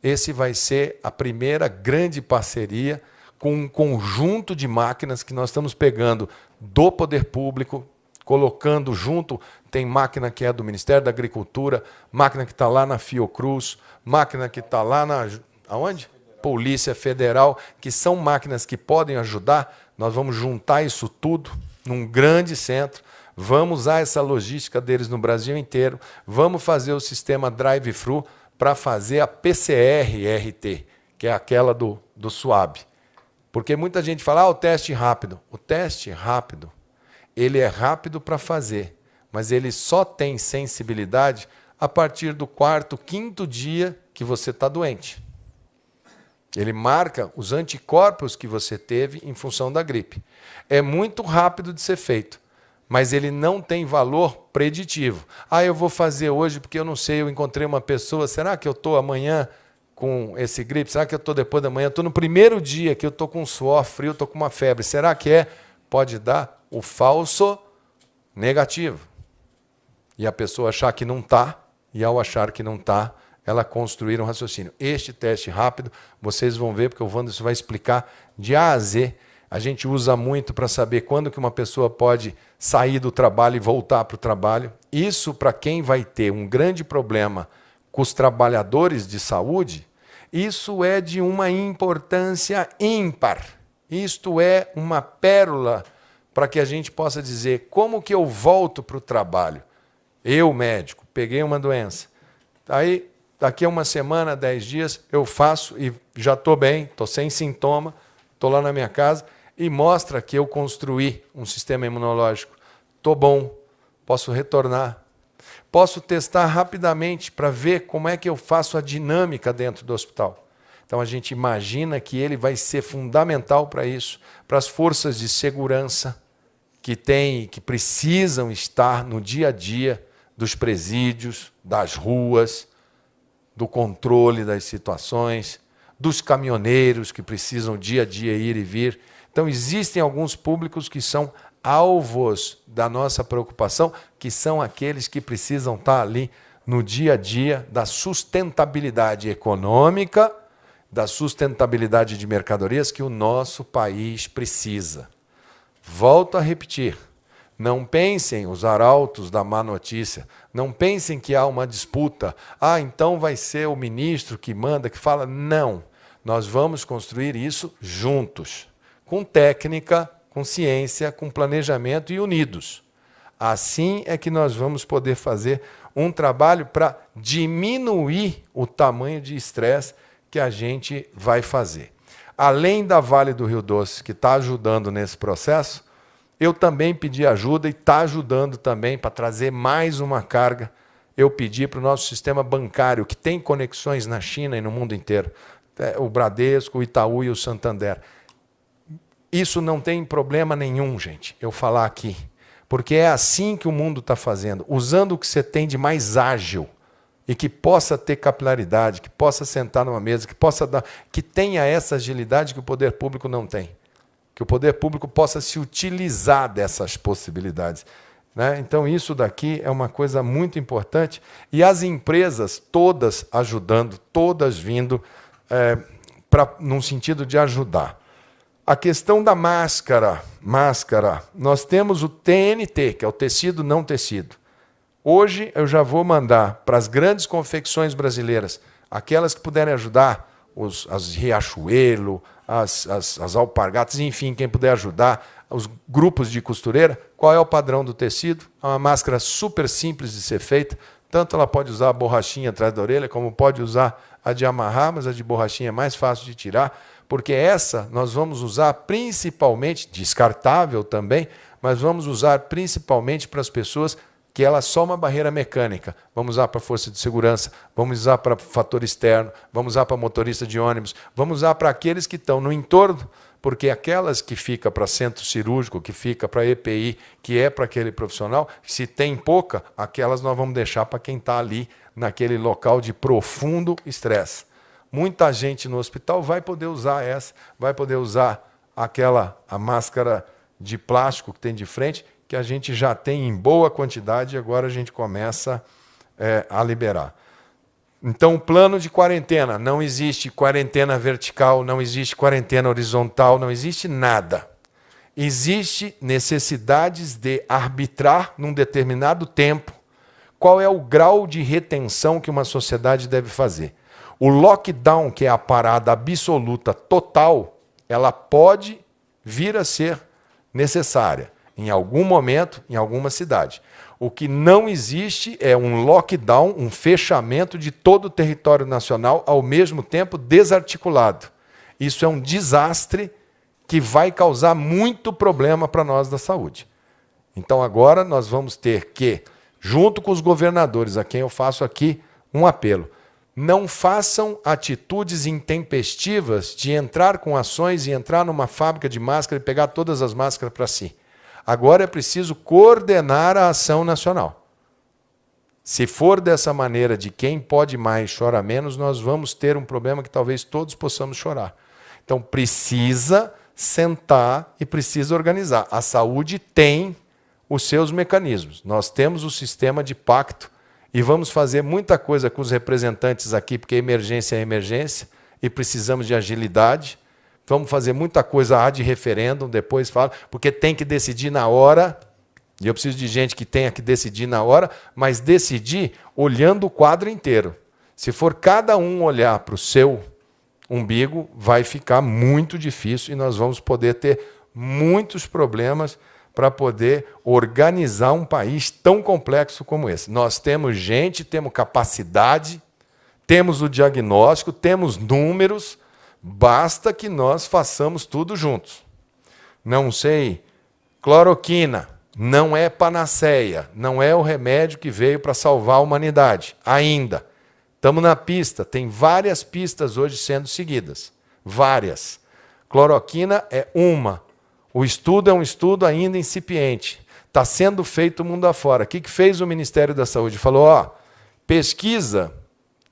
Esse vai ser a primeira grande parceria com um conjunto de máquinas que nós estamos pegando do poder público, colocando junto, tem máquina que é do Ministério da Agricultura, máquina que está lá na Fiocruz, máquina que está lá na... Aonde? Polícia Federal, que são máquinas que podem ajudar. Nós vamos juntar isso tudo num grande centro, vamos usar essa logística deles no Brasil inteiro, vamos fazer o sistema drive-thru para fazer a PCR-RT, que é aquela do SWAB. Porque muita gente fala, o teste rápido. O teste rápido, ele é rápido para fazer, mas ele só tem sensibilidade a partir do 4º, 5º dia que você está doente. Ele marca os anticorpos que você teve em função da gripe. É muito rápido de ser feito, mas ele não tem valor preditivo. Eu vou fazer hoje porque eu não sei, eu encontrei uma pessoa, será que eu estou amanhã com esse gripe? Será que eu estou depois da manhã? Estou no primeiro dia que eu estou com suor frio, estou com uma febre. Será que é? Pode dar o falso negativo. E a pessoa achar que não está, e ao achar que não está, ela construir um raciocínio. Este teste rápido, vocês vão ver, porque o Wanderson vai explicar de A a Z. A gente usa muito para saber quando que uma pessoa pode sair do trabalho e voltar para o trabalho. Isso, para quem vai ter um grande problema com os trabalhadores de saúde, isso é de uma importância ímpar. Isto é uma pérola para que a gente possa dizer como que eu volto para o trabalho. Eu, médico, peguei uma doença. Aí, daqui a uma semana, 10 dias, eu faço e já estou bem, estou sem sintoma, estou lá na minha casa e mostra que eu construí um sistema imunológico. Estou bom, posso retornar. Posso testar rapidamente para ver como é que eu faço a dinâmica dentro do hospital. Então a gente imagina que ele vai ser fundamental para isso, para as forças de segurança que precisam estar no dia a dia dos presídios, das ruas, do controle das situações, dos caminhoneiros que precisam dia a dia ir e vir. Então existem alguns públicos que são alvos da nossa preocupação, que são aqueles que precisam estar ali no dia a dia da sustentabilidade econômica da sustentabilidade de mercadorias que o nosso país precisa. Volto a repetir, não pensem os arautos da má notícia, não pensem que há uma disputa, então vai ser o ministro que manda, que fala. Não, nós vamos construir isso juntos, com técnica, com ciência, com planejamento e unidos. Assim é que nós vamos poder fazer um trabalho para diminuir o tamanho de estresse que a gente vai fazer. Além da Vale do Rio Doce, que está ajudando nesse processo, eu também pedi ajuda e está ajudando também para trazer mais uma carga. Eu pedi para o nosso sistema bancário, que tem conexões na China e no mundo inteiro, o Bradesco, o Itaú e o Santander. Isso não tem problema nenhum, gente, eu falar aqui. Porque é assim que o mundo está fazendo, usando o que você tem de mais ágil e que possa ter capilaridade, que possa sentar numa mesa, que tenha essa agilidade que o poder público não tem. Que o poder público possa se utilizar dessas possibilidades. Né? Então, isso daqui é uma coisa muito importante. E as empresas todas ajudando, todas vindo num sentido de ajudar. A questão da máscara, nós temos o TNT, que é o tecido não tecido. Hoje eu já vou mandar para as grandes confecções brasileiras, aquelas que puderem ajudar, as Riachuelo, as Alpargatas, enfim, quem puder ajudar, os grupos de costureira, qual é o padrão do tecido? É uma máscara super simples de ser feita, tanto ela pode usar a borrachinha atrás da orelha, como pode usar a de amarrar, mas a de borrachinha é mais fácil de tirar, porque essa nós vamos usar principalmente, descartável também, mas vamos usar principalmente para as pessoas que ela é só uma barreira mecânica. Vamos usar para força de segurança, vamos usar para fator externo, vamos usar para motorista de ônibus, vamos usar para aqueles que estão no entorno, porque aquelas que fica para centro cirúrgico, que fica para EPI, que é para aquele profissional, se tem pouca, aquelas nós vamos deixar para quem está ali naquele local de profundo estresse. Muita gente no hospital vai poder usar essa, vai poder usar a máscara de plástico que tem de frente, que a gente já tem em boa quantidade e agora a gente começa a liberar. Então, o plano de quarentena, não existe quarentena vertical, não existe quarentena horizontal, não existe nada. Existe necessidades de arbitrar num determinado tempo qual é o grau de retenção que uma sociedade deve fazer. O lockdown, que é a parada absoluta total, ela pode vir a ser necessária em algum momento, em alguma cidade. O que não existe é um lockdown, um fechamento de todo o território nacional ao mesmo tempo desarticulado. Isso é um desastre que vai causar muito problema para nós da saúde. Então agora nós vamos ter que, junto com os governadores, a quem eu faço aqui um apelo, não façam atitudes intempestivas de entrar com ações e entrar numa fábrica de máscara e pegar todas as máscaras para si. Agora é preciso coordenar a ação nacional. Se for dessa maneira de quem pode mais chora menos, nós vamos ter um problema que talvez todos possamos chorar. Então precisa sentar e precisa organizar. A saúde tem os seus mecanismos. Nós temos o sistema de pacto e vamos fazer muita coisa com os representantes aqui, porque emergência é emergência e precisamos de agilidade. Vamos fazer muita coisa ad referendum, depois fala, porque tem que decidir na hora, e eu preciso de gente que tenha que decidir na hora, mas decidir olhando o quadro inteiro. Se for cada um olhar para o seu umbigo, vai ficar muito difícil e nós vamos poder ter muitos problemas para poder organizar um país tão complexo como esse. Nós temos gente, temos capacidade, temos o diagnóstico, temos números, basta que nós façamos tudo juntos. Não sei, cloroquina não é panaceia, não é o remédio que veio para salvar a humanidade, ainda. Estamos na pista, tem várias pistas hoje sendo seguidas, várias. Cloroquina é uma. O estudo é um estudo ainda incipiente. Está sendo feito mundo afora. O que fez o Ministério da Saúde? Falou, pesquisa,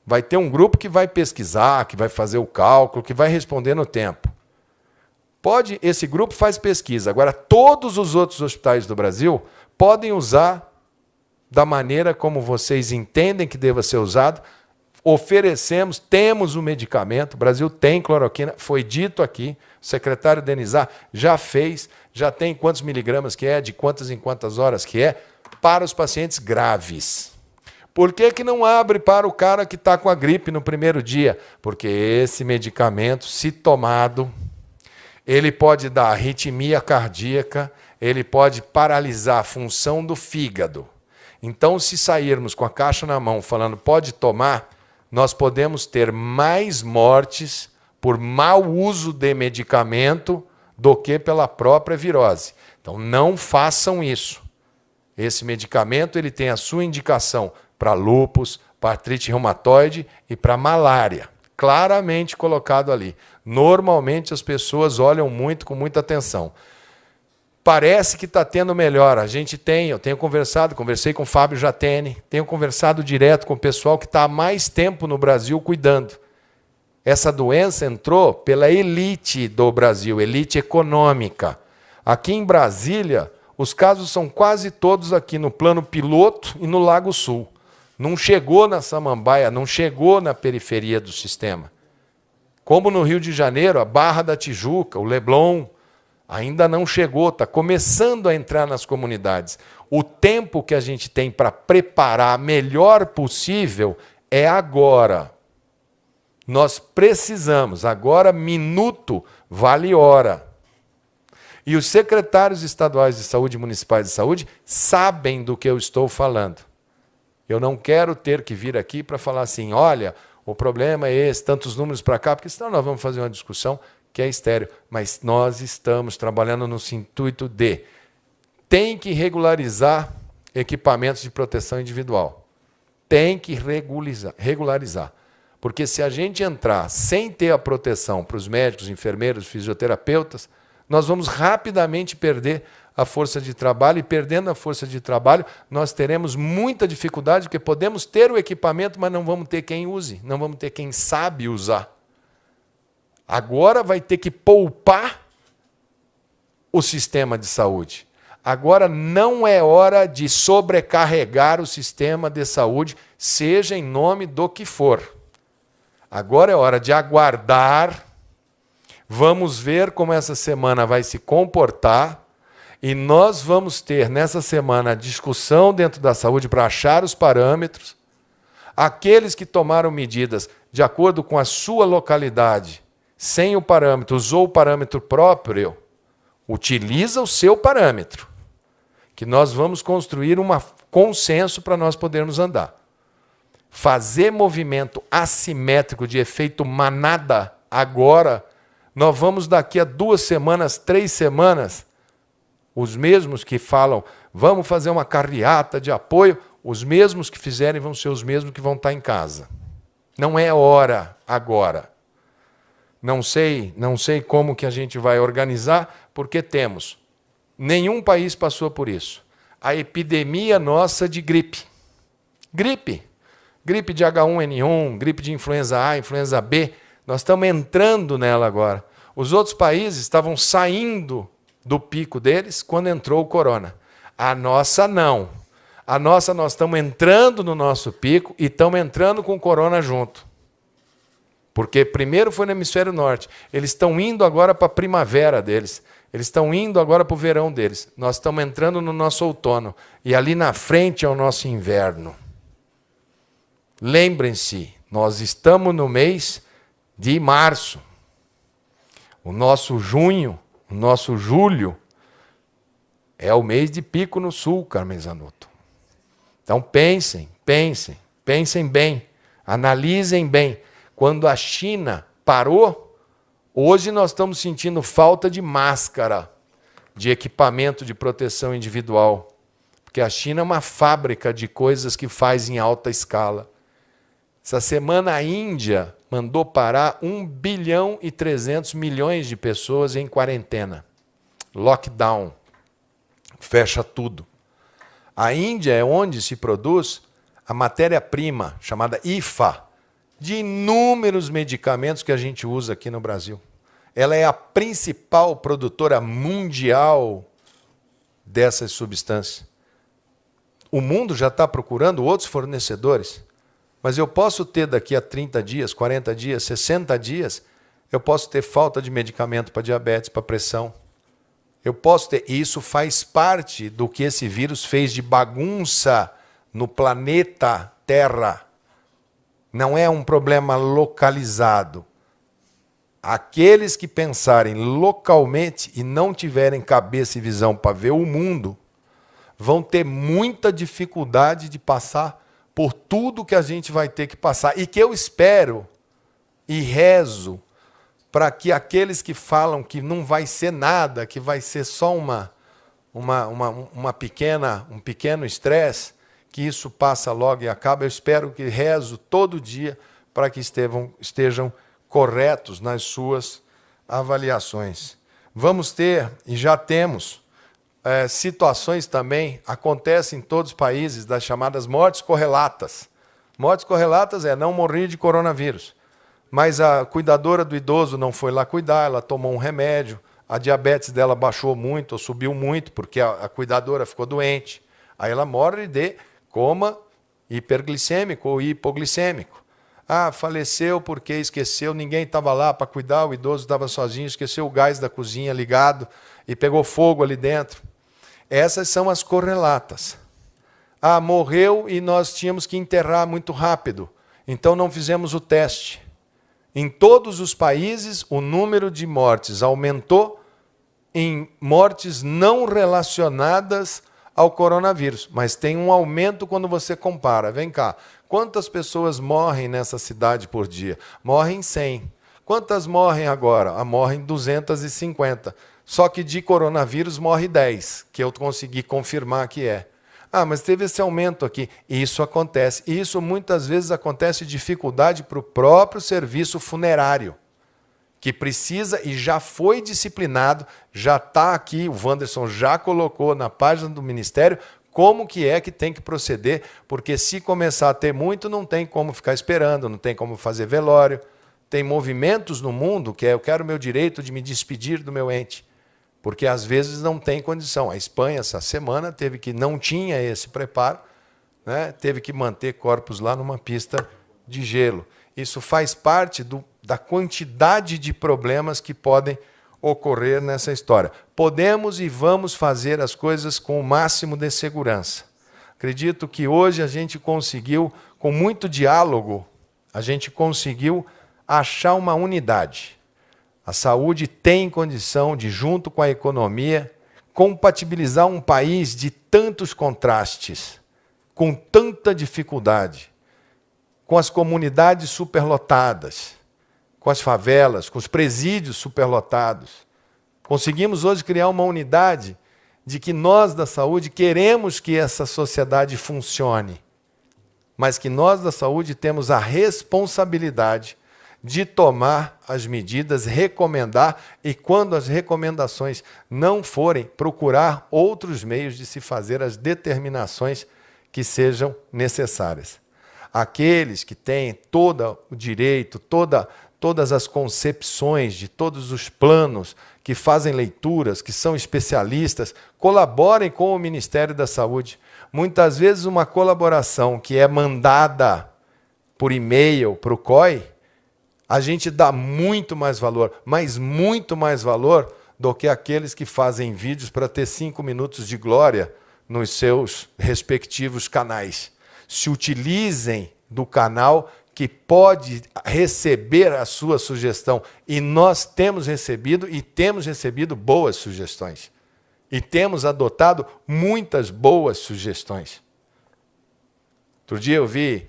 vai ter um grupo que vai pesquisar, que vai fazer o cálculo, que vai responder no tempo. Esse grupo faz pesquisa. Agora, todos os outros hospitais do Brasil podem usar da maneira como vocês entendem que deva ser usado, oferecemos, temos o medicamento, o Brasil tem cloroquina, foi dito aqui, o secretário Denizar já fez, já tem quantos miligramas que é, de quantas em quantas horas que é, para os pacientes graves. Por que que não abre para o cara que está com a gripe no primeiro dia? Porque esse medicamento, se tomado, ele pode dar arritmia cardíaca, ele pode paralisar a função do fígado. Então, se sairmos com a caixa na mão falando pode tomar, nós podemos ter mais mortes por mau uso de medicamento do que pela própria virose. Então, não façam isso. Esse medicamento ele tem a sua indicação para lúpus, para artrite reumatoide e para malária. Claramente colocado ali. Normalmente as pessoas olham muito, com muita atenção. Parece que está tendo melhora. Eu tenho conversei com o Fábio Jatene, tenho conversado direto com o pessoal que está há mais tempo no Brasil cuidando. Essa doença entrou pela elite do Brasil, elite econômica. Aqui em Brasília, os casos são quase todos aqui no plano piloto e no Lago Sul. Não chegou na Samambaia, não chegou na periferia do sistema. Como no Rio de Janeiro, a Barra da Tijuca, o Leblon, ainda não chegou, está começando a entrar nas comunidades. O tempo que a gente tem para preparar melhor possível é agora. Nós precisamos, agora minuto vale hora. E os secretários estaduais de saúde e municipais de saúde sabem do que eu estou falando. Eu não quero ter que vir aqui para falar assim, olha, o problema é esse, tantos números para cá, porque senão nós vamos fazer uma discussão que é estéril. Mas nós estamos trabalhando no intuito de tem que regularizar equipamentos de proteção individual. Tem que regularizar. Porque se a gente entrar sem ter a proteção para os médicos, enfermeiros, fisioterapeutas, nós vamos rapidamente perder a força de trabalho, e perdendo a força de trabalho, nós teremos muita dificuldade, porque podemos ter o equipamento, mas não vamos ter quem use, não vamos ter quem sabe usar. Agora vai ter que poupar o sistema de saúde. Agora não é hora de sobrecarregar o sistema de saúde, seja em nome do que for. Agora é hora de aguardar, vamos ver como essa semana vai se comportar, e nós vamos ter nessa semana a discussão dentro da saúde para achar os parâmetros. Aqueles que tomaram medidas de acordo com a sua localidade, sem o parâmetro, usou o parâmetro próprio, utiliza o seu parâmetro, que nós vamos construir um consenso para nós podermos andar. Fazer movimento assimétrico de efeito manada agora, nós vamos daqui a 2 semanas, 3 semanas, os mesmos que falam, vamos fazer uma carreata de apoio, os mesmos que fizerem vão ser os mesmos que vão estar em casa. Não é hora agora. Não sei como que a gente vai organizar, porque temos. Nenhum país passou por isso. A epidemia nossa de gripe. Gripe de H1N1, gripe de influenza A, influenza B, nós estamos entrando nela agora. Os outros países estavam saindo do pico deles quando entrou o corona. A nossa não. A nossa nós estamos entrando no nosso pico e estamos entrando com o corona junto. Porque primeiro foi no hemisfério norte. Eles estão indo agora para a primavera deles. Eles estão indo agora para o verão deles. Nós estamos entrando no nosso outono. E ali na frente é o nosso inverno. Lembrem-se, nós estamos no mês de março. O nosso junho, o nosso julho, é o mês de pico no sul, Carmen Zanotto. Então pensem bem, analisem bem. Quando a China parou, hoje nós estamos sentindo falta de máscara, de equipamento de proteção individual. Porque a China é uma fábrica de coisas que faz em alta escala. Essa semana a Índia mandou parar 1 bilhão e 300 milhões de pessoas em quarentena. Lockdown. Fecha tudo. A Índia é onde se produz a matéria-prima, chamada IFA, de inúmeros medicamentos que a gente usa aqui no Brasil. Ela é a principal produtora mundial dessas substâncias. O mundo já está procurando outros fornecedores. Mas eu posso ter daqui a 30 dias, 40 dias, 60 dias, eu posso ter falta de medicamento para diabetes, para pressão. Eu posso ter. E isso faz parte do que esse vírus fez de bagunça no planeta Terra. Não é um problema localizado. Aqueles que pensarem localmente e não tiverem cabeça e visão para ver o mundo, vão ter muita dificuldade de passar por tudo que a gente vai ter que passar. E que eu espero e rezo para que aqueles que falam que não vai ser nada, que vai ser só um pequeno estresse, que isso passa logo e acaba, eu espero que rezo todo dia para que estejam corretos nas suas avaliações. Vamos ter, e já temos, situações também, acontecem em todos os países, das chamadas mortes correlatas. Mortes correlatas não morrer de coronavírus, mas a cuidadora do idoso não foi lá cuidar, ela tomou um remédio, a diabetes dela baixou muito, ou subiu muito, porque a cuidadora ficou doente. Aí ela morre de coma hiperglicêmico ou hipoglicêmico. Ah, faleceu porque esqueceu, ninguém estava lá para cuidar, o idoso estava sozinho, esqueceu o gás da cozinha ligado e pegou fogo ali dentro. Essas são as correlatas. Ah, morreu e nós tínhamos que enterrar muito rápido, então não fizemos o teste. Em todos os países, o número de mortes aumentou em mortes não relacionadas ao coronavírus, mas tem um aumento quando você compara. Vem cá, quantas pessoas morrem nessa cidade por dia? Morrem 100. Quantas morrem agora? Morrem 250. Só que de coronavírus morre 10, que eu consegui confirmar que é. Ah, mas teve esse aumento aqui. Isso acontece. E isso muitas vezes acontece dificuldade para o próprio serviço funerário, que precisa e já foi disciplinado, já está aqui, o Wanderson já colocou na página do Ministério como que é que tem que proceder, porque se começar a ter muito, não tem como ficar esperando, não tem como fazer velório. Tem movimentos no mundo que eu quero o meu direito de me despedir do meu ente, porque às vezes não tem condição. A Espanha, essa semana, não tinha esse preparo, né? Teve que manter corpos lá numa pista de gelo. Isso faz parte da quantidade de problemas que podem ocorrer nessa história. Podemos e vamos fazer as coisas com o máximo de segurança. Acredito que hoje a gente conseguiu, com muito diálogo, a gente conseguiu achar uma unidade. A saúde tem condição de, junto com a economia, compatibilizar um país de tantos contrastes, com tanta dificuldade, com as comunidades superlotadas, com as favelas, com os presídios superlotados. Conseguimos hoje criar uma unidade de que nós da saúde queremos que essa sociedade funcione, mas que nós da saúde temos a responsabilidade de tomar as medidas, recomendar, e quando as recomendações não forem, procurar outros meios de se fazer as determinações que sejam necessárias. Aqueles que têm todo o direito, todas as concepções de todos os planos, que fazem leituras, que são especialistas, colaborem com o Ministério da Saúde. Muitas vezes uma colaboração que é mandada por e-mail para o COI, a gente dá muito mais valor, mas muito mais valor do que aqueles que fazem vídeos para ter 5 minutos de glória nos seus respectivos canais. Se utilizem do canal que pode receber a sua sugestão. E nós temos recebido boas sugestões. E temos adotado muitas boas sugestões. Outro dia eu vi,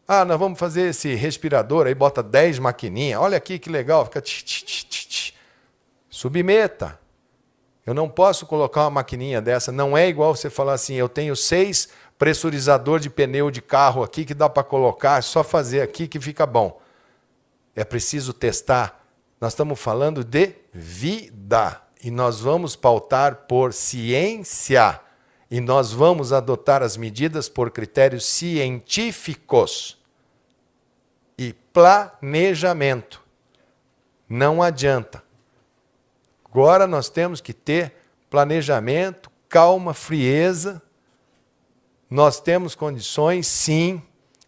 nós vamos fazer esse respirador, aí bota 10 maquininhas, olha aqui que legal, fica tch, tch, tch, tch, tch. Submeta. Eu não posso colocar uma maquininha dessa, não é igual você falar assim, eu tenho 6 pressurizador de pneu de carro aqui que dá para colocar, é só fazer aqui que fica bom. É preciso testar. Nós estamos falando de vida e nós vamos pautar por ciência e nós vamos adotar as medidas por critérios científicos e planejamento. Não adianta. Agora nós temos que ter planejamento, calma, frieza. Nós temos condições, sim.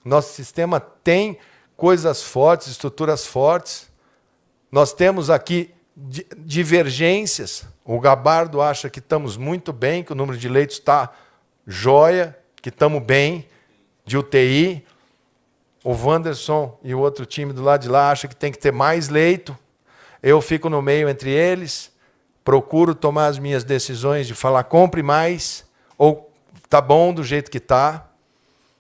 Nosso sistema tem coisas fortes, estruturas fortes. Nós temos aqui divergências. O Gabardo acha que estamos muito bem, que o número de leitos está jóia, que estamos bem, de UTI. O Wanderson e o outro time do lado de lá acham que tem que ter mais leito. Eu fico no meio entre eles, procuro tomar as minhas decisões de falar compre mais, ou tá bom do jeito que está.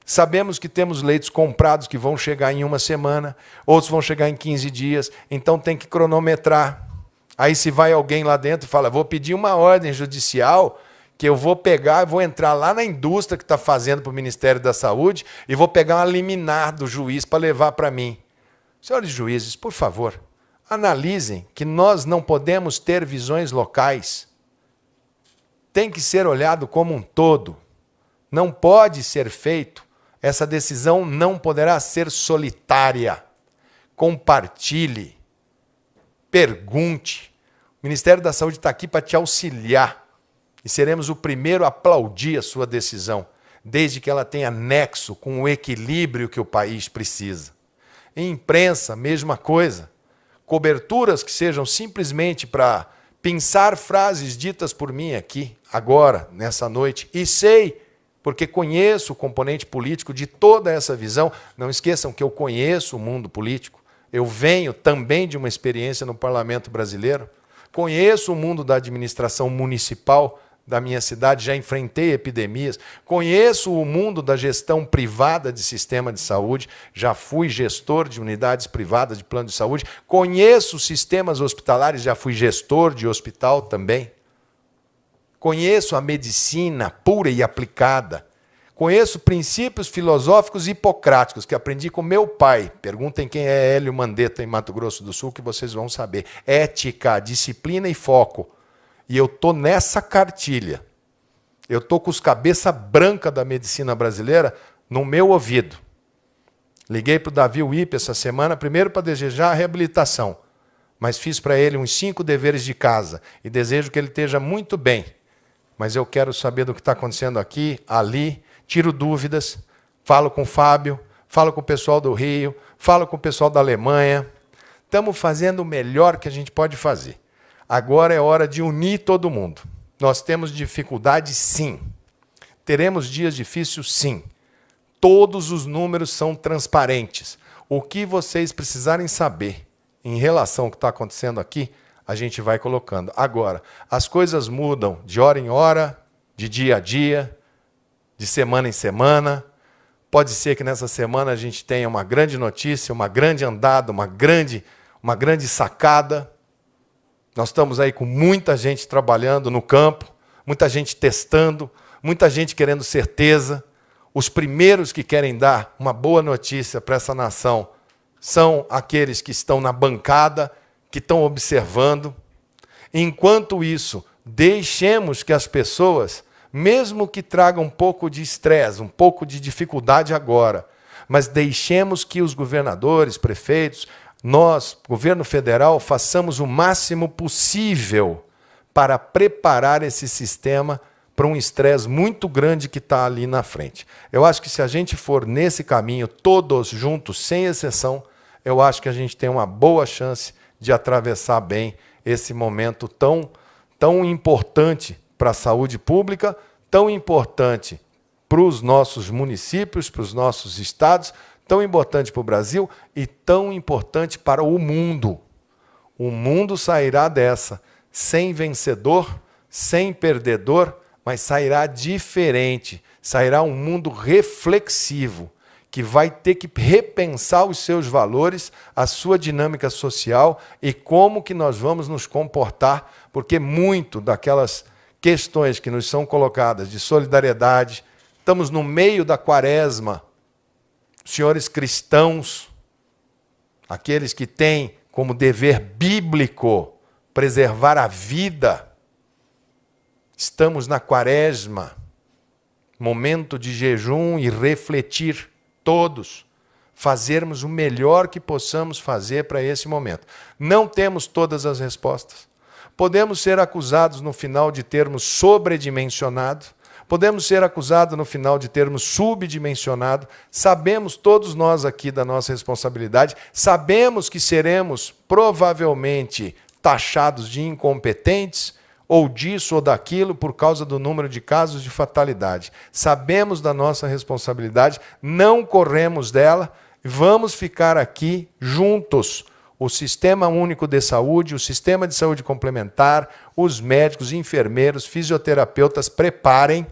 Sabemos que temos leitos comprados que vão chegar em 1 semana, outros vão chegar em 15 dias, então tem que cronometrar. Aí se vai alguém lá dentro e fala, vou pedir uma ordem judicial, que eu vou pegar, vou entrar lá na indústria que está fazendo para o Ministério da Saúde e vou pegar uma liminar do juiz para levar para mim. Senhores juízes, por favor, analisem que nós não podemos ter visões locais. Tem que ser olhado como um todo. Não pode ser feito. Essa decisão não poderá ser solitária. Compartilhe. Pergunte. O Ministério da Saúde está aqui para te auxiliar. E seremos o primeiro a aplaudir a sua decisão, desde que ela tenha nexo com o equilíbrio que o país precisa. Em imprensa, mesma coisa. Coberturas que sejam simplesmente para pensar frases ditas por mim aqui, agora, nessa noite. E sei, porque conheço o componente político de toda essa visão. Não esqueçam que eu conheço o mundo político. Eu venho também de uma experiência no Parlamento brasileiro. Conheço o mundo da administração municipal da minha cidade, já enfrentei epidemias, conheço o mundo da gestão privada de sistema de saúde, já fui gestor de unidades privadas de plano de saúde, conheço sistemas hospitalares, já fui gestor de hospital também, conheço a medicina pura e aplicada, conheço princípios filosóficos hipocráticos que aprendi com meu pai. Perguntem quem é Hélio Mandetta em Mato Grosso do Sul que vocês vão saber. Ética, disciplina e foco. E eu estou nessa cartilha. Eu estou com os cabeça branca da medicina brasileira no meu ouvido. Liguei para o Davi Wipe essa semana, primeiro para desejar a reabilitação, mas fiz para ele uns 5 deveres de casa e desejo que ele esteja muito bem. Mas eu quero saber do que está acontecendo aqui, ali, tiro dúvidas, falo com o Fábio, falo com o pessoal do Rio, falo com o pessoal da Alemanha. Estamos fazendo o melhor que a gente pode fazer. Agora é hora de unir todo mundo. Nós temos dificuldade, sim. Teremos dias difíceis, sim. Todos os números são transparentes. O que vocês precisarem saber em relação ao que está acontecendo aqui, a gente vai colocando. Agora, as coisas mudam de hora em hora, de dia a dia, de semana em semana. Pode ser que nessa semana a gente tenha uma grande notícia, uma grande andada, uma grande sacada. Nós estamos aí com muita gente trabalhando no campo, muita gente testando, muita gente querendo certeza. Os primeiros que querem dar uma boa notícia para essa nação são aqueles que estão na bancada, que estão observando. Enquanto isso, deixemos que as pessoas, mesmo que tragam um pouco de estresse, um pouco de dificuldade agora, mas deixemos que os governadores, prefeitos, nós, governo federal, façamos o máximo possível para preparar esse sistema para um estresse muito grande que está ali na frente. Eu acho que se a gente for nesse caminho, todos juntos, sem exceção, eu acho que a gente tem uma boa chance de atravessar bem esse momento tão importante para a saúde pública, tão importante para os nossos municípios, para os nossos estados, tão importante para o Brasil e tão importante para o mundo. O mundo sairá dessa sem vencedor, sem perdedor, mas sairá diferente. Sairá um mundo reflexivo, que vai ter que repensar os seus valores, a sua dinâmica social e como que nós vamos nos comportar, porque muito daquelas questões que nos são colocadas de solidariedade, estamos no meio da quaresma. Senhores cristãos, aqueles que têm como dever bíblico preservar a vida, estamos na quaresma, momento de jejum e refletir todos, fazermos o melhor que possamos fazer para esse momento. Não temos todas as respostas. Podemos ser acusados no final de termos sobredimensionado, Podemos ser acusados no final de termos subdimensionado. Sabemos todos nós aqui da nossa responsabilidade. Sabemos que seremos provavelmente taxados de incompetentes ou disso ou daquilo por causa do número de casos de fatalidade. Sabemos da nossa responsabilidade, não corremos dela, vamos ficar aqui juntos. O Sistema Único de Saúde, o Sistema de Saúde Complementar, os médicos, enfermeiros, fisioterapeutas, preparem,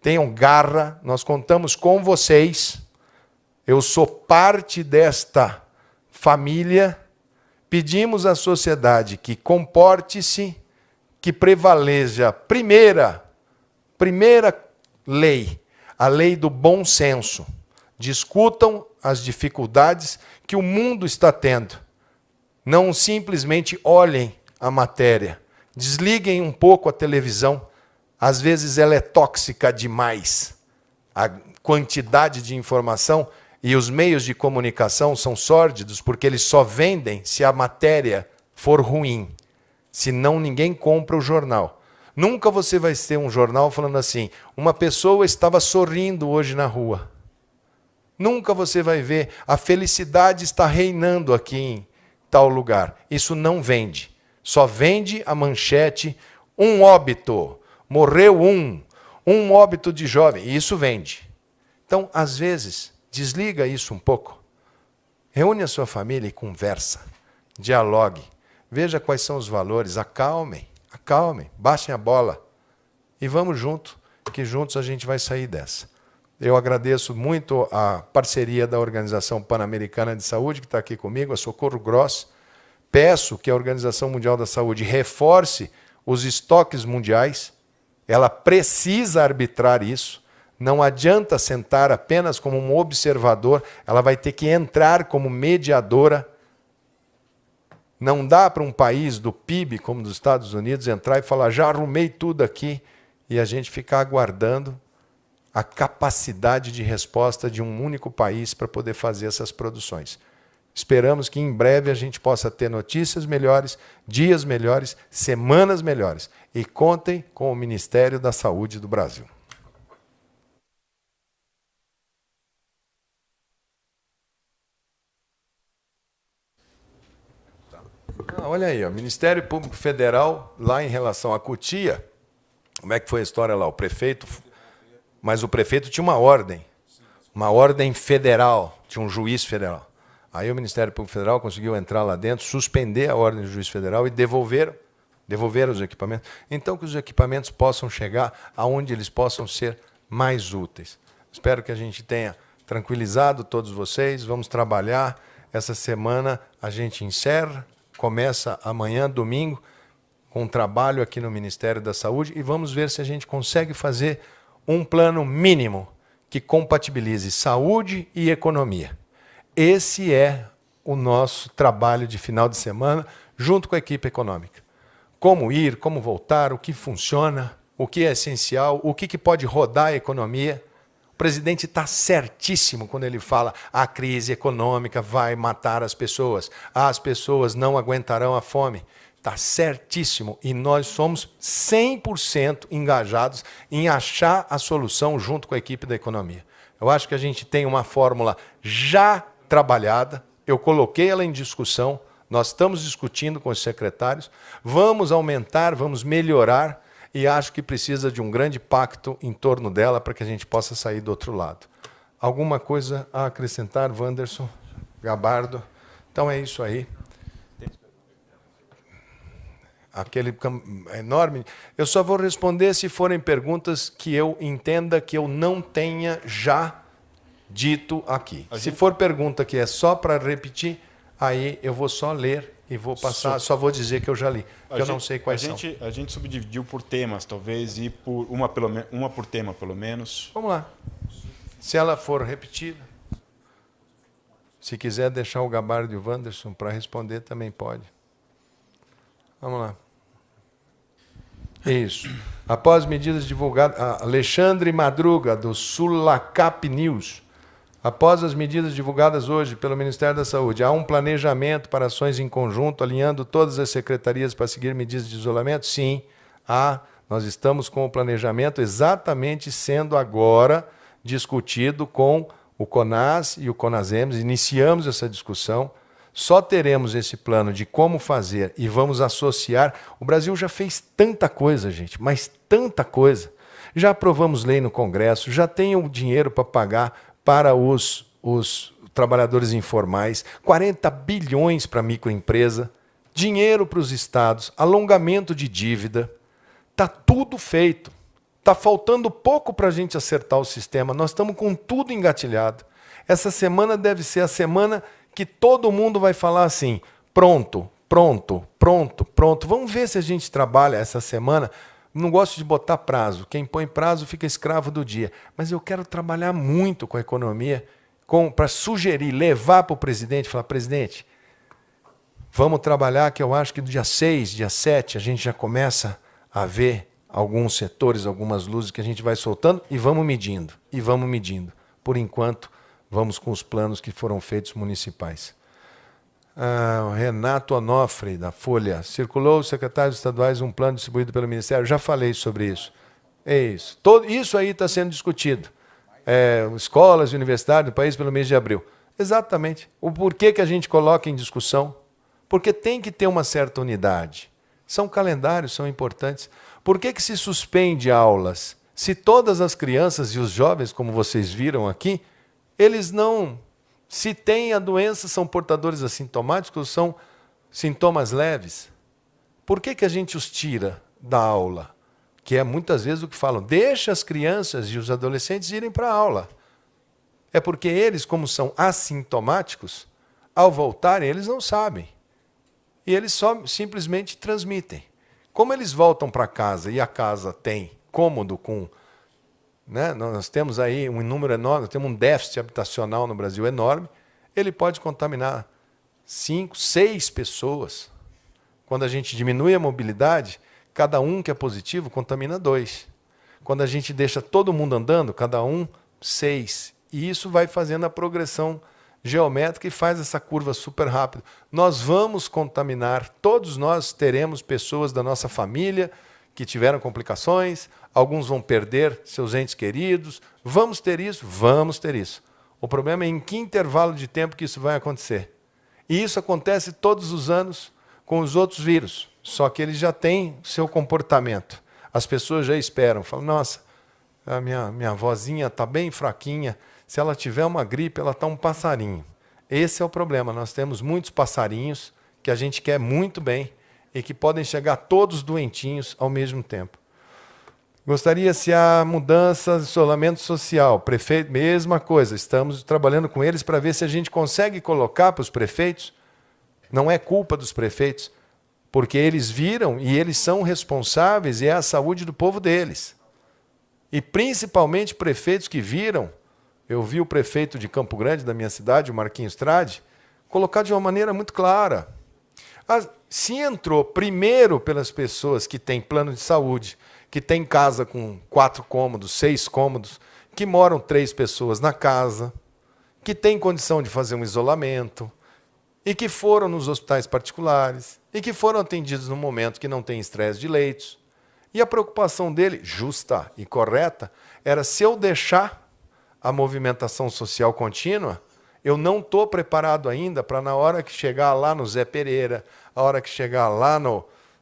tenham garra, nós contamos com vocês. Eu sou parte desta família. Pedimos à sociedade que comporte-se, que prevaleja a primeira lei, a lei do bom senso. Discutam as dificuldades que o mundo está tendo. Não simplesmente olhem a matéria. Desliguem um pouco a televisão. Às vezes ela é tóxica demais. A quantidade de informação e os meios de comunicação são sórdidos porque eles só vendem se a matéria for ruim. Senão ninguém compra o jornal. Nunca você vai ter um jornal falando assim, uma pessoa estava sorrindo hoje na rua. Nunca você vai ver, a felicidade está reinando aqui em tal lugar. Isso não vende. Só vende a manchete, um óbito, morreu um óbito de jovem. E isso vende. Então, às vezes, desliga isso um pouco. Reúne a sua família e conversa. Dialogue. Veja quais são os valores. Acalmem, baixem a bola. E vamos junto, que juntos a gente vai sair dessa. Eu agradeço muito a parceria da Organização Pan-Americana de Saúde, que está aqui comigo, a Socorro Gross. Peço que a Organização Mundial da Saúde reforce os estoques mundiais. Ela precisa arbitrar isso. Não adianta sentar apenas como um observador, ela vai ter que entrar como mediadora. Não dá para um país do PIB, como dos Estados Unidos, entrar e falar, já arrumei tudo aqui, e a gente ficar aguardando a capacidade de resposta de um único país para poder fazer essas produções. Esperamos que em breve a gente possa ter notícias melhores, dias melhores, semanas melhores. E contem com o Ministério da Saúde do Brasil. Olha aí, o Ministério Público Federal, lá em relação à Cotia, como é que foi a história lá? O prefeito, mas o prefeito tinha uma ordem federal, tinha um juiz federal. Aí o Ministério Público Federal conseguiu entrar lá dentro, suspender a ordem do juiz federal e devolver os equipamentos. Então que os equipamentos possam chegar aonde eles possam ser mais úteis. Espero que a gente tenha tranquilizado todos vocês, vamos trabalhar. Essa semana a gente encerra. Começa amanhã, domingo, com um trabalho aqui no Ministério da Saúde e vamos ver se a gente consegue fazer um plano mínimo que compatibilize saúde e economia. Esse é o nosso trabalho de final de semana, junto com a equipe econômica. Como ir, como voltar, o que funciona, o que é essencial, o que pode rodar a economia. O presidente está certíssimo quando ele fala a crise econômica vai matar as pessoas não aguentarão a fome. Está certíssimo e nós somos 100% engajados em achar a solução junto com a equipe da economia. Eu acho que a gente tem uma fórmula já trabalhada, eu coloquei ela em discussão, nós estamos discutindo com os secretários, vamos aumentar, vamos melhorar e acho que precisa de um grande pacto em torno dela para que a gente possa sair do outro lado. Alguma coisa a acrescentar, Wanderson, Gabardo? Então é isso aí. Aquele enorme... Eu só vou responder se forem perguntas que eu entenda que eu não tenha já dito aqui. Se for pergunta que é só para repetir, aí eu vou só ler e vou passar, só vou dizer que eu já li, que eu não sei quais são. A gente subdividiu por temas, talvez, e por uma por tema, pelo menos. Vamos lá. Se ela for repetida, se quiser deixar o Gabardo e o Wanderson para responder, também pode. Vamos lá. Isso. Após medidas divulgadas... Alexandre Madruga, do Sulacap News. Após as medidas divulgadas hoje pelo Ministério da Saúde, há um planejamento para ações em conjunto, alinhando todas as secretarias para seguir medidas de isolamento? Sim, há. Nós estamos com o planejamento exatamente sendo agora discutido com o CONAS e o CONASEMS. Iniciamos essa discussão. Só teremos esse plano de como fazer e vamos associar. O Brasil já fez tanta coisa, gente, mas tanta coisa. Já aprovamos lei no Congresso, já tem o dinheiro para pagar para os trabalhadores informais, 40 bilhões para a microempresa, dinheiro para os estados, alongamento de dívida. Está tudo feito. Está faltando pouco para a gente acertar o sistema. Nós estamos com tudo engatilhado. Essa semana deve ser a semana que todo mundo vai falar assim, pronto, pronto, pronto, pronto. Vamos ver se a gente trabalha essa semana. Não gosto de botar prazo. Quem põe prazo fica escravo do dia. Mas eu quero trabalhar muito com a economia para sugerir, levar para o presidente, falar, presidente, vamos trabalhar que eu acho que do dia 6, dia 7, a gente já começa a ver alguns setores, algumas luzes que a gente vai soltando e vamos medindo, e vamos medindo. Por enquanto, vamos com os planos que foram feitos municipais. O Renato Onofre, da Folha, circulou os secretários estaduais um plano distribuído pelo Ministério. Já falei sobre isso. É isso. Isso aí está sendo discutido. Escolas e universidades do país pelo mês de abril. Exatamente. O porquê que a gente coloca em discussão? Porque tem que ter uma certa unidade. São calendários, são importantes. Por que se suspende aulas? Se todas as crianças e os jovens, como vocês viram aqui, eles não... Se têm a doença, são portadores assintomáticos, são sintomas leves. Por que a gente os tira da aula? Que é muitas vezes o que falam, deixa as crianças e os adolescentes irem para a aula. É porque eles, como são assintomáticos, ao voltarem, eles não sabem. E eles só simplesmente transmitem. Como eles voltam para casa e a casa tem cômodo com... Né, nós temos aí um número enorme, nós temos um déficit habitacional no Brasil enorme, ele pode contaminar 5, 6 pessoas. Quando a gente diminui a mobilidade, cada um que é positivo contamina 2. Quando a gente deixa todo mundo andando, cada um 6. E isso vai fazendo a progressão geométrica e faz essa curva super rápido. Nós vamos contaminar, todos nós teremos pessoas da nossa família que tiveram complicações, alguns vão perder seus entes queridos. Vamos ter isso? Vamos ter isso. O problema é em que intervalo de tempo que isso vai acontecer. E isso acontece todos os anos com os outros vírus, só que eles já têm seu comportamento. As pessoas já esperam, falam, nossa, a minha vozinha está bem fraquinha, se ela tiver uma gripe, ela está um passarinho. Esse é o problema, nós temos muitos passarinhos que a gente quer muito bem e que podem chegar todos doentinhos ao mesmo tempo. Gostaria se há mudança de isolamento social. Prefeito, mesma coisa, estamos trabalhando com eles para ver se a gente consegue colocar para os prefeitos. Não é culpa dos prefeitos, porque eles viram e eles são responsáveis e é a saúde do povo deles. E principalmente prefeitos que viram, eu vi o prefeito de Campo Grande, da minha cidade, o Marquinhos Trade, colocar de uma maneira muito clara. Se entrou primeiro pelas pessoas que têm plano de saúde, que têm casa com 4 cômodos, 6 cômodos, que moram 3 pessoas na casa, que têm condição de fazer um isolamento, e que foram nos hospitais particulares, e que foram atendidos no momento que não tem estresse de leitos. E a preocupação dele, justa e correta, era se eu deixar a movimentação social contínua, eu não estou preparado ainda para, na hora que chegar lá no Zé Pereira, a hora que chegar lá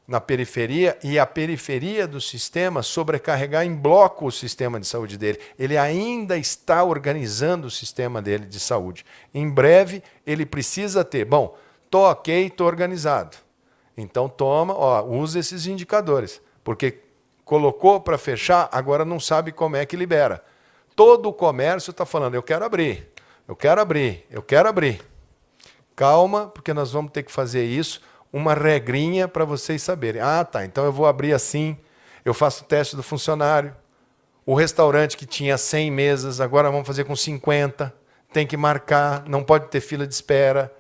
na periferia, e a periferia do sistema sobrecarregar em bloco o sistema de saúde dele. Ele ainda está organizando o sistema dele de saúde. Em breve, ele precisa ter, bom, estou ok, estou organizado. Então toma, usa esses indicadores, porque colocou para fechar, agora não sabe como é que libera. Todo o comércio está falando, eu quero abrir. Eu quero abrir, eu quero abrir. Calma, porque nós vamos ter que fazer isso, uma regrinha para vocês saberem. Ah, tá, então eu vou abrir assim, eu faço o teste do funcionário. O restaurante que tinha 100 mesas, agora vamos fazer com 50. Tem que marcar, não pode ter fila de espera,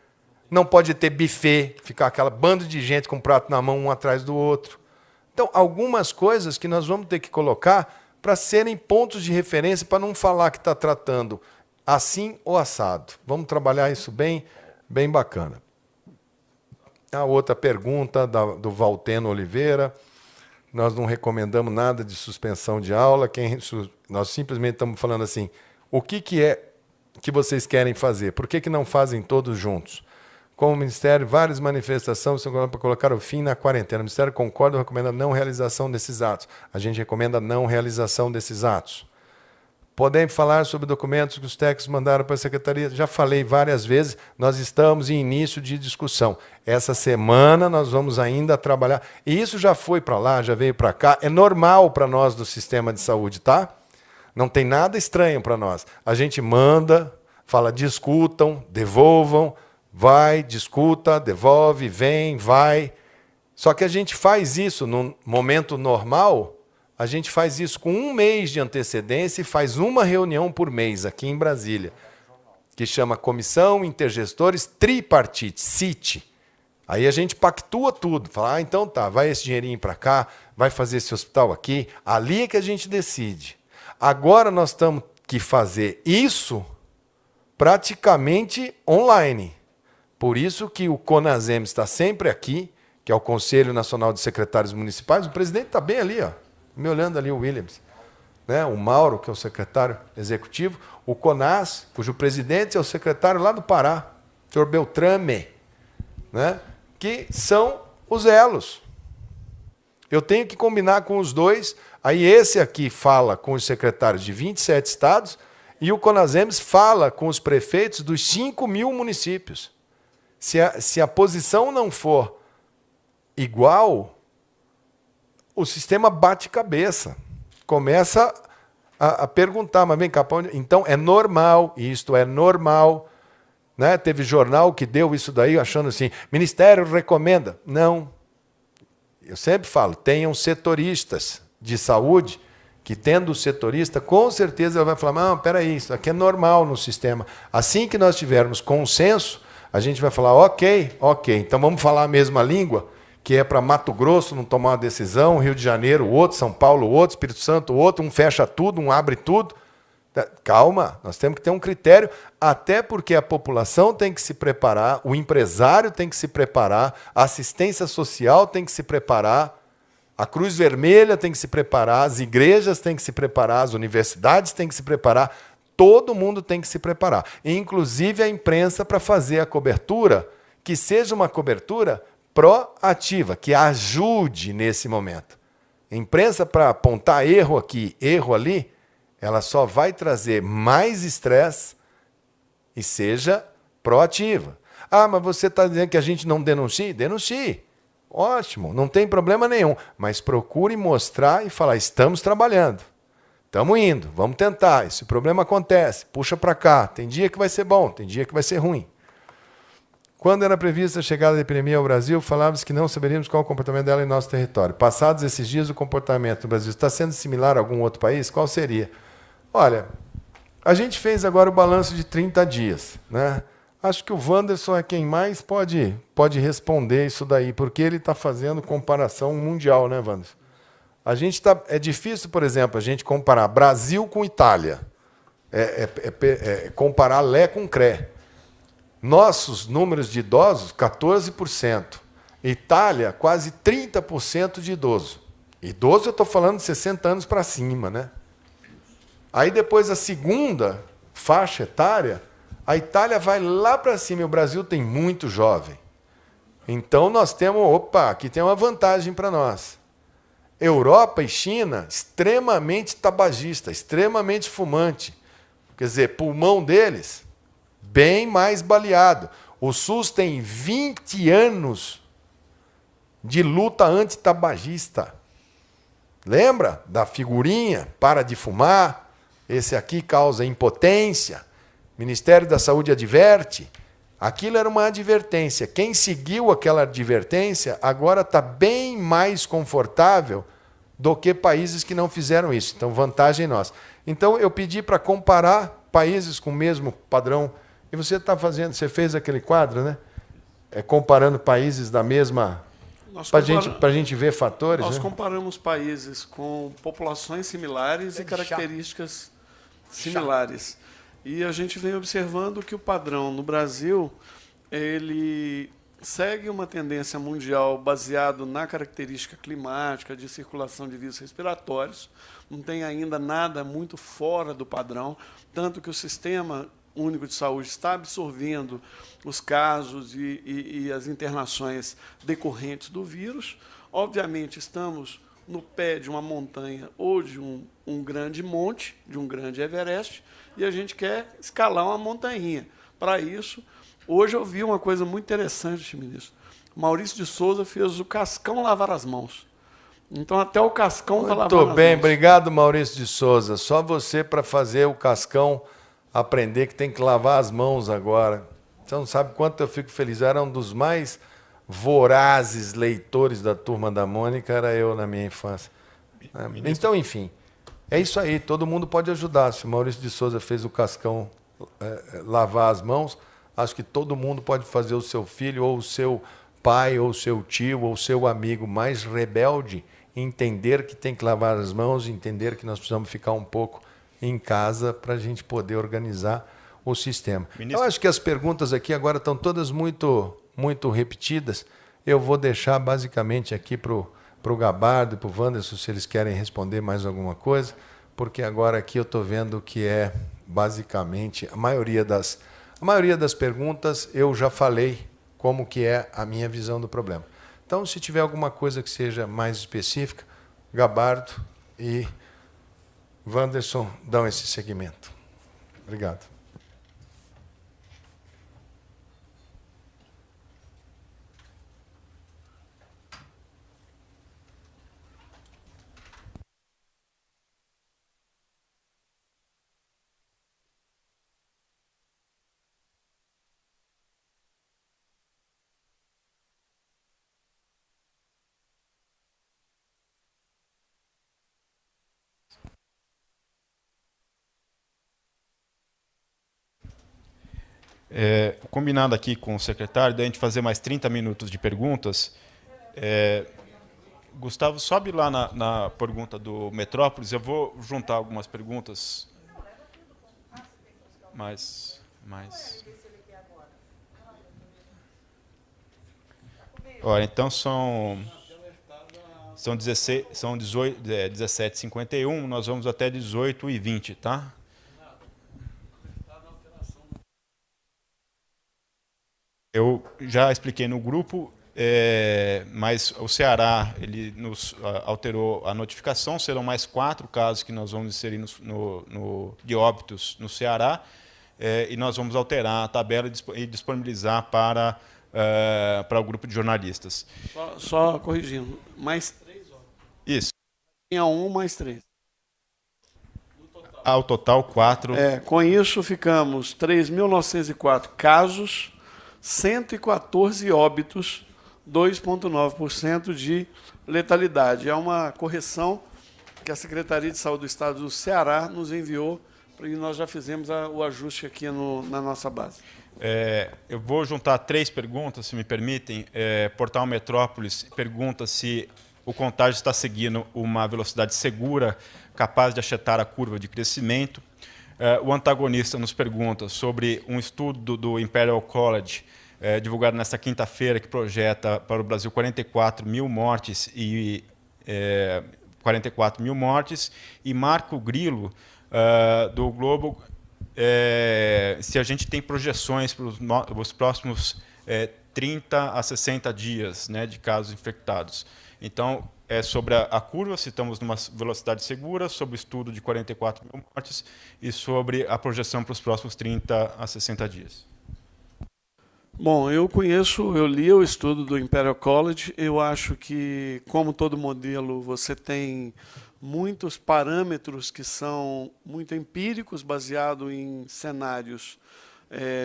não pode ter buffet, ficar aquela bando de gente com um prato na mão, um atrás do outro. Então, algumas coisas que nós vamos ter que colocar para serem pontos de referência, para não falar que está tratando assim ou assado. Vamos trabalhar isso bem bacana. A outra pergunta do Valteno Oliveira. nós não recomendamos nada de suspensão de aula. Nós simplesmente estamos falando assim, o que é que vocês querem fazer? Por que não fazem todos juntos? Como o Ministério, várias manifestações para colocar o fim na quarentena. O Ministério concorda ou recomenda a não realização desses atos. A gente recomenda a não realização desses atos. Podem falar sobre documentos que os técnicos mandaram para a Secretaria. Já falei várias vezes, nós estamos em início de discussão. Essa semana nós vamos ainda trabalhar. E isso já foi para lá, já veio para cá. É normal para nós do sistema de saúde, tá? Não tem nada estranho para nós. A gente manda, fala, discutam, devolvam, vai, discuta, devolve, vem, vai. Só que a gente faz isso num momento normal. A gente faz isso com 1 mês de antecedência e faz uma reunião por mês aqui em Brasília, que chama Comissão Intergestores Tripartite, CIT. Aí a gente pactua tudo, fala, então tá, vai esse dinheirinho para cá, vai fazer esse hospital aqui, ali é que a gente decide. Agora nós temos que fazer isso praticamente online. Por isso que o CONASEM está sempre aqui, que é o Conselho Nacional de Secretários Municipais, o presidente está bem ali, ó. Me olhando ali o Williams, né? O Mauro, que é o secretário executivo, o CONAS, cujo presidente é o secretário lá do Pará, o senhor Beltrame, né? Que são os elos. Eu tenho que combinar com os dois, aí esse aqui fala com os secretários de 27 estados e o CONASEMS fala com os prefeitos dos 5.000 municípios. Se a posição não for igual, o sistema bate cabeça, começa a perguntar, mas vem cá, então é normal, isto é normal, né? Teve jornal que deu isso daí achando assim, Ministério recomenda. Não, eu sempre falo, tenham setoristas de saúde, que tendo o setorista, com certeza ele vai falar, não, peraí, isso aqui é normal no sistema. Assim que nós tivermos consenso, a gente vai falar, ok, então vamos falar a mesma língua, que é para Mato Grosso não tomar uma decisão, Rio de Janeiro outro, São Paulo outro, Espírito Santo outro, um fecha tudo, um abre tudo. Calma, nós temos que ter um critério, até porque a população tem que se preparar, o empresário tem que se preparar, a assistência social tem que se preparar, a Cruz Vermelha tem que se preparar, as igrejas têm que se preparar, as universidades têm que se preparar, todo mundo tem que se preparar, inclusive a imprensa, para fazer a cobertura, que seja uma cobertura proativa, que ajude nesse momento. A imprensa, para apontar erro aqui, erro ali, ela só vai trazer mais estresse e seja proativa. Ah, mas você está dizendo que a gente não denuncie? Denuncie. Ótimo, não tem problema nenhum. Mas procure mostrar e falar, estamos trabalhando, estamos indo, vamos tentar. Esse problema acontece, puxa para cá. Tem dia que vai ser bom, tem dia que vai ser ruim. Quando era prevista a chegada da epidemia ao Brasil, falávamos que não saberíamos qual o comportamento dela em nosso território. Passados esses dias, o comportamento do Brasil está sendo similar a algum outro país? Qual seria? Olha, a gente fez agora o balanço de 30 dias, né? Acho que o Wanderson é quem mais pode responder isso daí, porque ele está fazendo comparação mundial, né, Wanderson? É difícil, por exemplo, a gente comparar Brasil com Itália. Comparar Lé com Cré. Nossos números de idosos, 14%. Itália, quase 30% de idoso. Idoso, eu estou falando de 60 anos para cima, né? Aí depois a segunda faixa etária, a Itália vai lá para cima e o Brasil tem muito jovem. Então nós temos, aqui tem uma vantagem para nós. Europa e China, extremamente tabagista, extremamente fumante. Quer dizer, pulmão deles, bem mais baleado. O SUS tem 20 anos de luta antitabagista. Lembra da figurinha? Para de fumar. Esse aqui causa impotência. Ministério da Saúde adverte. Aquilo era uma advertência. Quem seguiu aquela advertência agora está bem mais confortável do que países que não fizeram isso. Então, vantagem nossa. Então, eu pedi para comparar países com o mesmo padrão. E você fez aquele quadro, né? Comparando países da mesma... Para a gente ver fatores. Nós né? comparamos países com populações similares e características similares. E a gente vem observando que o padrão no Brasil ele segue uma tendência mundial baseado na característica climática, de circulação de vírus respiratórios. Não tem ainda nada muito fora do padrão, tanto que o Sistema Único de Saúde está absorvendo os casos e as internações decorrentes do vírus. Obviamente, estamos no pé de uma montanha ou de um grande monte, de um grande Everest, e a gente quer escalar uma montanha. Para isso, hoje eu vi uma coisa muito interessante, ministro. Maurício de Souza fez o Cascão lavar as mãos. Então, até o Cascão está lavando as mãos. Muito bem, obrigado, Maurício de Souza. Só você para fazer o Cascão aprender que tem que lavar as mãos agora. Você não sabe quanto eu fico feliz. Era um dos mais vorazes leitores da Turma da Mônica, era eu na minha infância. Então, enfim, é isso aí. Todo mundo pode ajudar. Se o Maurício de Souza fez o Cascão lavar as mãos, acho que todo mundo pode fazer, o seu filho, ou o seu pai, ou o seu tio, ou o seu amigo mais rebelde, entender que tem que lavar as mãos, entender que nós precisamos ficar um pouco em casa para a gente poder organizar o sistema. Ministro, eu acho que as perguntas aqui agora estão todas muito repetidas. Eu vou deixar basicamente aqui para o Gabardo e para o Wanderson, se eles querem responder mais alguma coisa, porque agora aqui eu estou vendo que é basicamente a maioria das perguntas eu já falei como que é a minha visão do problema. Então, se tiver alguma coisa que seja mais específica, Gabardo e Wanderson dão esse segmento. Obrigado. Combinado aqui com o secretário, da gente fazer mais 30 minutos de perguntas. Gustavo, sobe lá na pergunta do Metrópolis, eu vou juntar algumas perguntas. Mais. Olha, então são 17h51, nós vamos até 18h20, tá? Eu já expliquei no grupo, mas o Ceará ele nos alterou a notificação. Serão mais 4 casos que nós vamos inserir de óbitos no Ceará, e nós vamos alterar a tabela e disponibilizar para o grupo de jornalistas. Só corrigindo, mais 3 óbitos. Isso. Tinha 1 mais 3. Ao total, 4. Com isso, ficamos 3.904 casos, 114 óbitos, 2,9% de letalidade. É uma correção que a Secretaria de Saúde do Estado do Ceará nos enviou e nós já fizemos o ajuste aqui na nossa base. Eu vou juntar 3 perguntas, se me permitem. Portal Metrópolis pergunta se o contágio está seguindo uma velocidade segura, capaz de achatar a curva de crescimento. O antagonista nos pergunta sobre um estudo do Imperial College, divulgado nesta quinta-feira, que projeta para o Brasil 44 mil mortes e 44 mil mortes. E Marco Grilo, do Globo, se a gente tem projeções para os próximos 30 a 60 dias, né, de casos infectados. Então, sobre a curva, se estamos numa velocidade segura, sobre o estudo de 44 mil mortes e sobre a projeção para os próximos 30 a 60 dias. Bom, eu li o estudo do Imperial College. Eu acho que, como todo modelo, você tem muitos parâmetros que são muito empíricos, baseados em cenários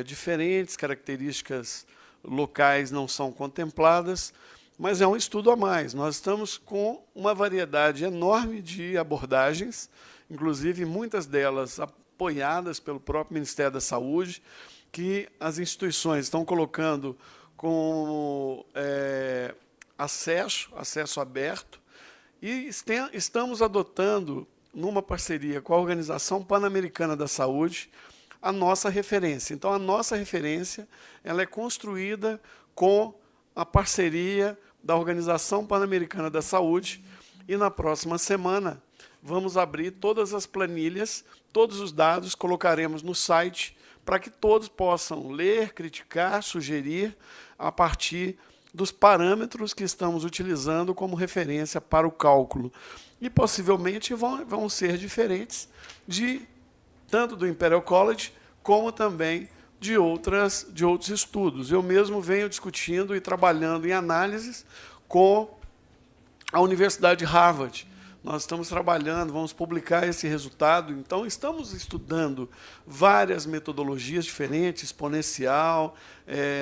diferentes, características locais não são contempladas, mas é um estudo a mais. Nós estamos com uma variedade enorme de abordagens, inclusive muitas delas apoiadas pelo próprio Ministério da Saúde, que as instituições estão colocando como acesso aberto, e estamos adotando, numa parceria com a Organização Pan-Americana da Saúde, a nossa referência. Então, a nossa referência ela é construída com a parceria da Organização Pan-Americana da Saúde, e na próxima semana vamos abrir todas as planilhas, todos os dados, colocaremos no site para que todos possam ler, criticar, sugerir a partir dos parâmetros que estamos utilizando como referência para o cálculo. E possivelmente vão ser diferentes tanto do Imperial College como também de outros estudos. Eu mesmo venho discutindo e trabalhando em análises com a Universidade de Harvard. Nós estamos trabalhando, vamos publicar esse resultado. Então, estamos estudando várias metodologias diferentes, exponencial,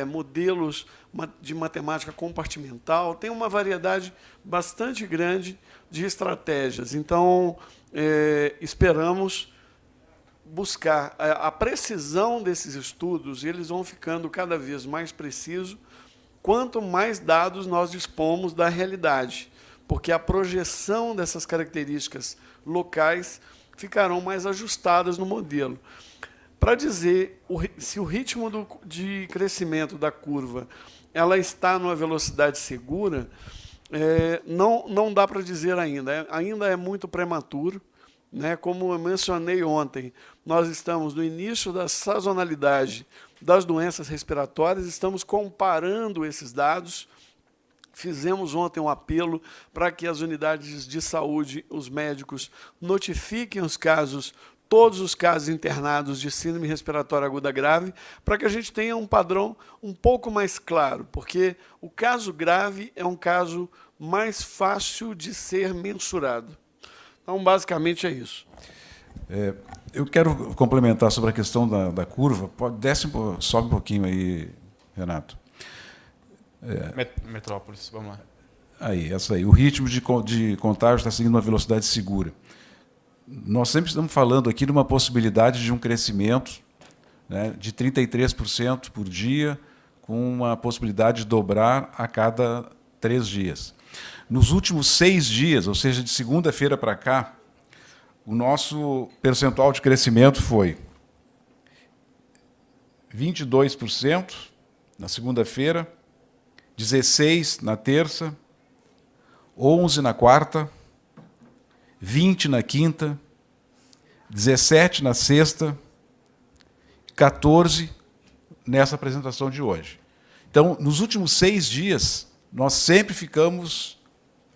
modelos de matemática compartimental. Tem uma variedade bastante grande de estratégias. Então, esperamos buscar a precisão desses estudos, e eles vão ficando cada vez mais precisos quanto mais dados nós dispomos da realidade, porque a projeção dessas características locais ficarão mais ajustadas no modelo. Para dizer se o ritmo de crescimento da curva ela está numa velocidade segura, não dá para dizer ainda. Ainda é muito prematuro. Como eu mencionei ontem, nós estamos no início da sazonalidade das doenças respiratórias, estamos comparando esses dados. Fizemos ontem um apelo para que as unidades de saúde, os médicos, notifiquem todos os casos internados de síndrome respiratória aguda grave, para que a gente tenha um padrão um pouco mais claro, porque o caso grave é um caso mais fácil de ser mensurado. Então, basicamente, é isso. Eu quero complementar sobre a questão da curva. Sobe um pouquinho aí, Renato. Metrópolis, vamos lá. Essa aí. O ritmo de contágio está seguindo uma velocidade segura. Nós sempre estamos falando aqui de uma possibilidade de um crescimento, né, de 33% por dia, com uma possibilidade de dobrar a cada 3 dias. Nos últimos 6 dias, ou seja, de segunda-feira para cá, o nosso percentual de crescimento foi 22% na segunda-feira, 16% na terça, 11% na quarta, 20% na quinta, 17% na sexta, 14% nessa apresentação de hoje. Então, nos últimos 6 dias, nós sempre ficamos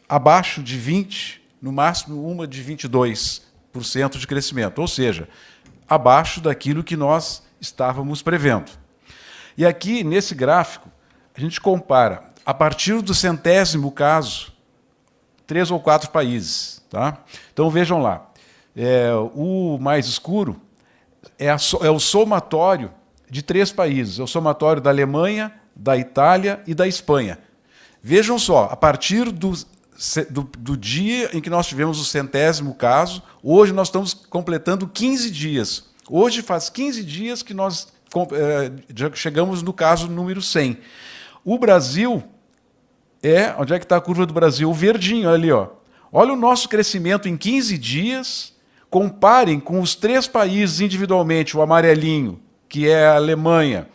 abaixo de 20%, no máximo uma de 22% de crescimento, ou seja, abaixo daquilo que nós estávamos prevendo. E aqui, nesse gráfico, a gente compara, a partir do 100º caso, 3 ou 4 países. Tá? Então, vejam lá, o mais escuro é o somatório de 3 países, é o somatório da Alemanha, da Itália e da Espanha. Vejam só, a partir do dia em que nós tivemos o 100º caso, hoje nós estamos completando 15 dias. Hoje faz 15 dias que nós já chegamos no caso número 100. O Brasil onde é que está a curva do Brasil? O verdinho ali, ó. Olha o nosso crescimento em 15 dias, comparem com os 3 países individualmente, o amarelinho, que é a Alemanha,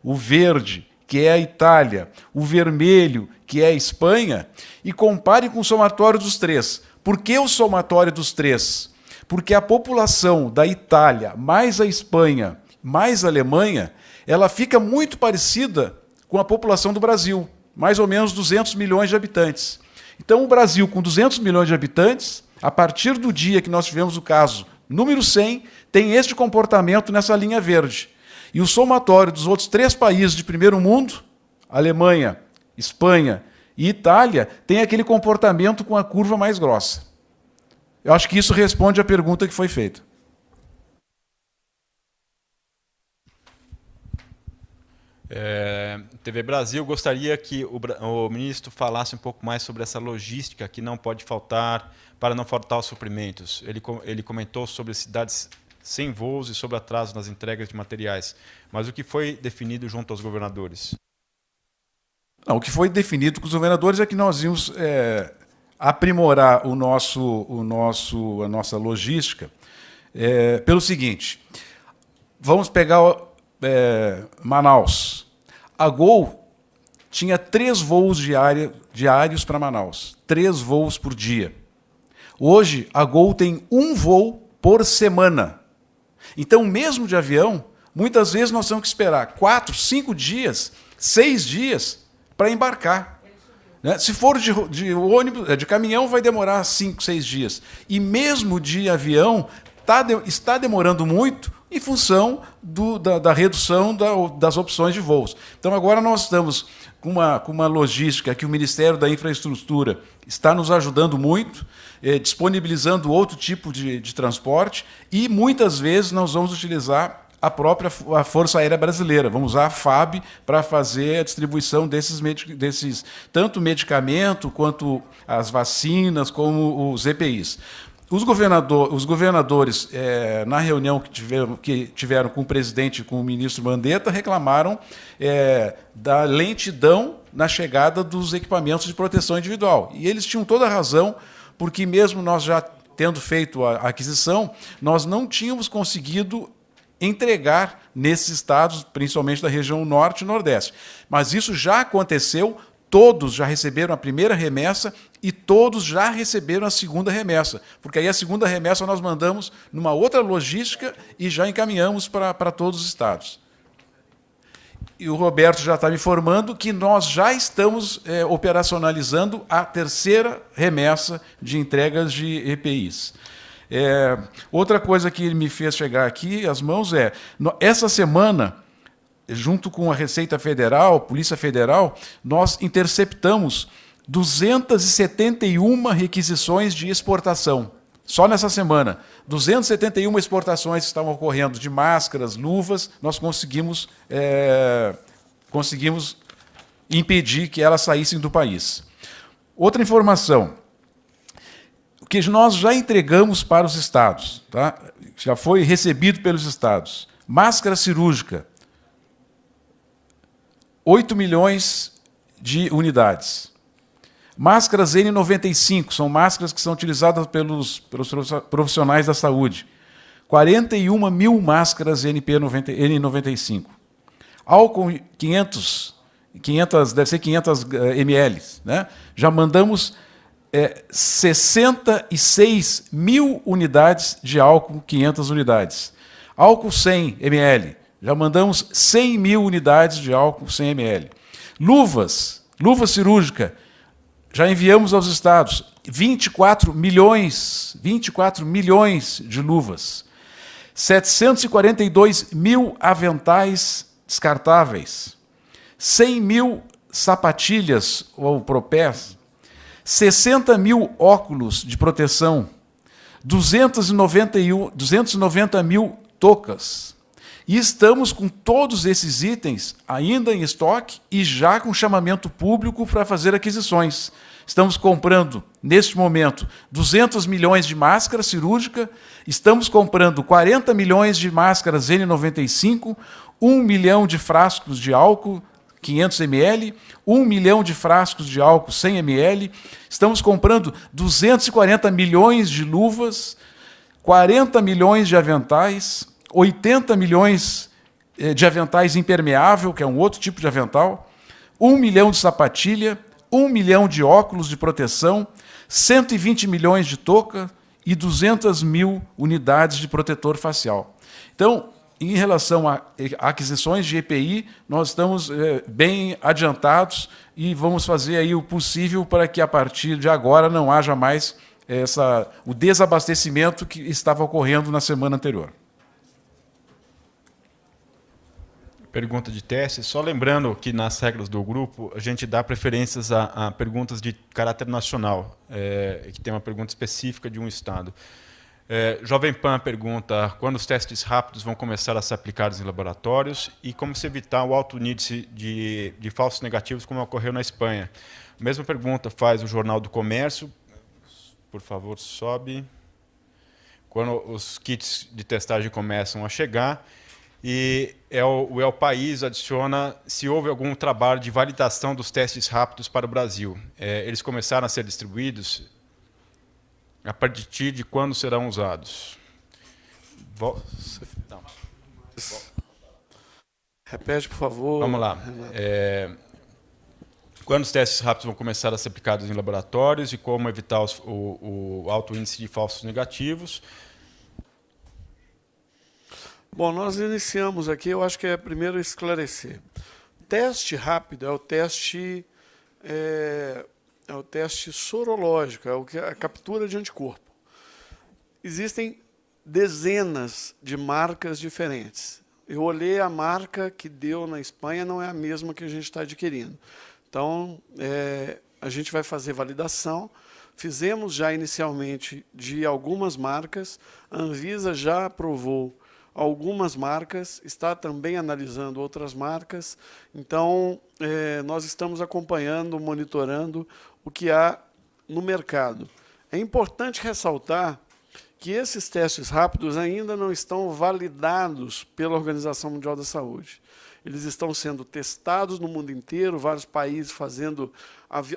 o verde, que é a Itália, o vermelho, que é a Espanha, e comparem com o somatório dos 3. Por que o somatório dos 3? Porque a população da Itália, mais a Espanha, mais a Alemanha, ela fica muito parecida com a população do Brasil, mais ou menos 200 milhões de habitantes. Então, o Brasil, com 200 milhões de habitantes, a partir do dia que nós tivemos o caso número 100, tem este comportamento nessa linha verde. E o somatório dos outros 3 países de primeiro mundo, Alemanha, Espanha e Itália, tem aquele comportamento com a curva mais grossa. Eu acho que isso responde à pergunta que foi feita. TV Brasil, gostaria que o ministro falasse um pouco mais sobre essa logística que não pode faltar, para não faltar os suprimentos. Ele comentou sobre cidades sem voos e sobre atraso nas entregas de materiais. Mas o que foi definido junto aos governadores? Não, o que foi definido com os governadores é que nós íamos aprimorar a nossa logística pelo seguinte. Vamos pegar Manaus. A Gol tinha 3 voos diários para Manaus. 3 voos por dia. Hoje, a Gol tem 1 voo por semana. Então, mesmo de avião, muitas vezes nós temos que esperar 4, 5 dias, 6 dias para embarcar. Se for de ônibus, de caminhão, vai demorar 5, 6 dias. E mesmo de avião, está demorando muito em função da redução das opções de voos. Então, agora nós estamos com uma logística que o Ministério da Infraestrutura está nos ajudando muito, disponibilizando outro tipo de transporte, e muitas vezes nós vamos utilizar a Força Aérea Brasileira. Vamos usar a FAB para fazer a distribuição desses tanto medicamento quanto as vacinas, como os EPIs. Os governadores, na reunião que tiveram com o presidente e com o ministro Mandetta, reclamaram da lentidão na chegada dos equipamentos de proteção individual. E eles tinham toda a razão, porque mesmo nós já tendo feito a aquisição, nós não tínhamos conseguido entregar nesses estados, principalmente da região norte e nordeste. Mas isso já aconteceu, todos já receberam a primeira remessa e todos já receberam a segunda remessa, porque aí a segunda remessa nós mandamos numa outra logística e já encaminhamos para todos os estados. E o Roberto já está me informando que nós já estamos operacionalizando a terceira remessa de entregas de EPIs. Outra coisa que ele me fez chegar aqui às mãos essa semana, junto com a Receita Federal, Polícia Federal, nós interceptamos 271 requisições de exportação. Só nessa semana, 271 exportações estavam ocorrendo de máscaras, luvas, nós conseguimos impedir que elas saíssem do país. Outra informação, que nós já entregamos para os estados, tá? Já foi recebido pelos estados. Máscara cirúrgica, 8 milhões de unidades. Máscaras N95, são máscaras que são utilizadas pelos profissionais da saúde. 41 mil máscaras N95. Álcool 500 deve ser 500 ml. Né? Já mandamos 66 mil unidades de álcool, 500 unidades. Álcool 100 ml, já mandamos 100 mil unidades de álcool 100 ml. Luva cirúrgica, já enviamos aos estados 24 milhões de luvas. 742 mil aventais descartáveis. 100 mil sapatilhas ou propés. 60 mil óculos de proteção, 290 mil toucas. E estamos com todos esses itens ainda em estoque e já com chamamento público para fazer aquisições. Estamos comprando, neste momento, 200 milhões de máscara cirúrgica, estamos comprando 40 milhões de máscaras N95, 1 milhão de frascos de álcool 500 ml, 1 milhão de frascos de álcool 100 ml, estamos comprando 240 milhões de luvas, 40 milhões de aventais, 80 milhões de aventais impermeável, que é um outro tipo de avental, 1 milhão de sapatilha, 1 milhão de óculos de proteção, 120 milhões de touca e 200 mil unidades de protetor facial. Então, em relação a aquisições de EPI, nós estamos bem adiantados e vamos fazer aí o possível para que, a partir de agora, não haja mais o desabastecimento que estava ocorrendo na semana anterior. Pergunta de teste. Só lembrando que, nas regras do grupo, a gente dá preferências a perguntas de caráter nacional, que tem uma pergunta específica de um estado. Jovem Pan pergunta quando os testes rápidos vão começar a ser aplicados em laboratórios e como se evitar o alto índice de falsos negativos, como ocorreu na Espanha. A mesma pergunta faz o Jornal do Comércio. Por favor, sobe. Quando os kits de testagem começam a chegar. E o El País adiciona se houve algum trabalho de validação dos testes rápidos para o Brasil. Eles começaram a ser distribuídos. A partir de quando serão usados? Não. Repete, por favor. Vamos lá. Quando os testes rápidos vão começar a ser aplicados em laboratórios e como evitar o alto índice de falsos negativos? Bom, nós iniciamos aqui, eu acho que é primeiro esclarecer. Teste rápido é o teste sorológico, a captura de anticorpo. Existem dezenas de marcas diferentes. Eu olhei a marca que deu na Espanha, não é a mesma que a gente está adquirindo. Então, a gente vai fazer validação. Fizemos já inicialmente de algumas marcas, a Anvisa já aprovou algumas marcas, está também analisando outras marcas. Então, nós estamos acompanhando, monitorando o que há no mercado. É importante ressaltar que esses testes rápidos ainda não estão validados pela Organização Mundial da Saúde. Eles estão sendo testados no mundo inteiro, vários países fazendo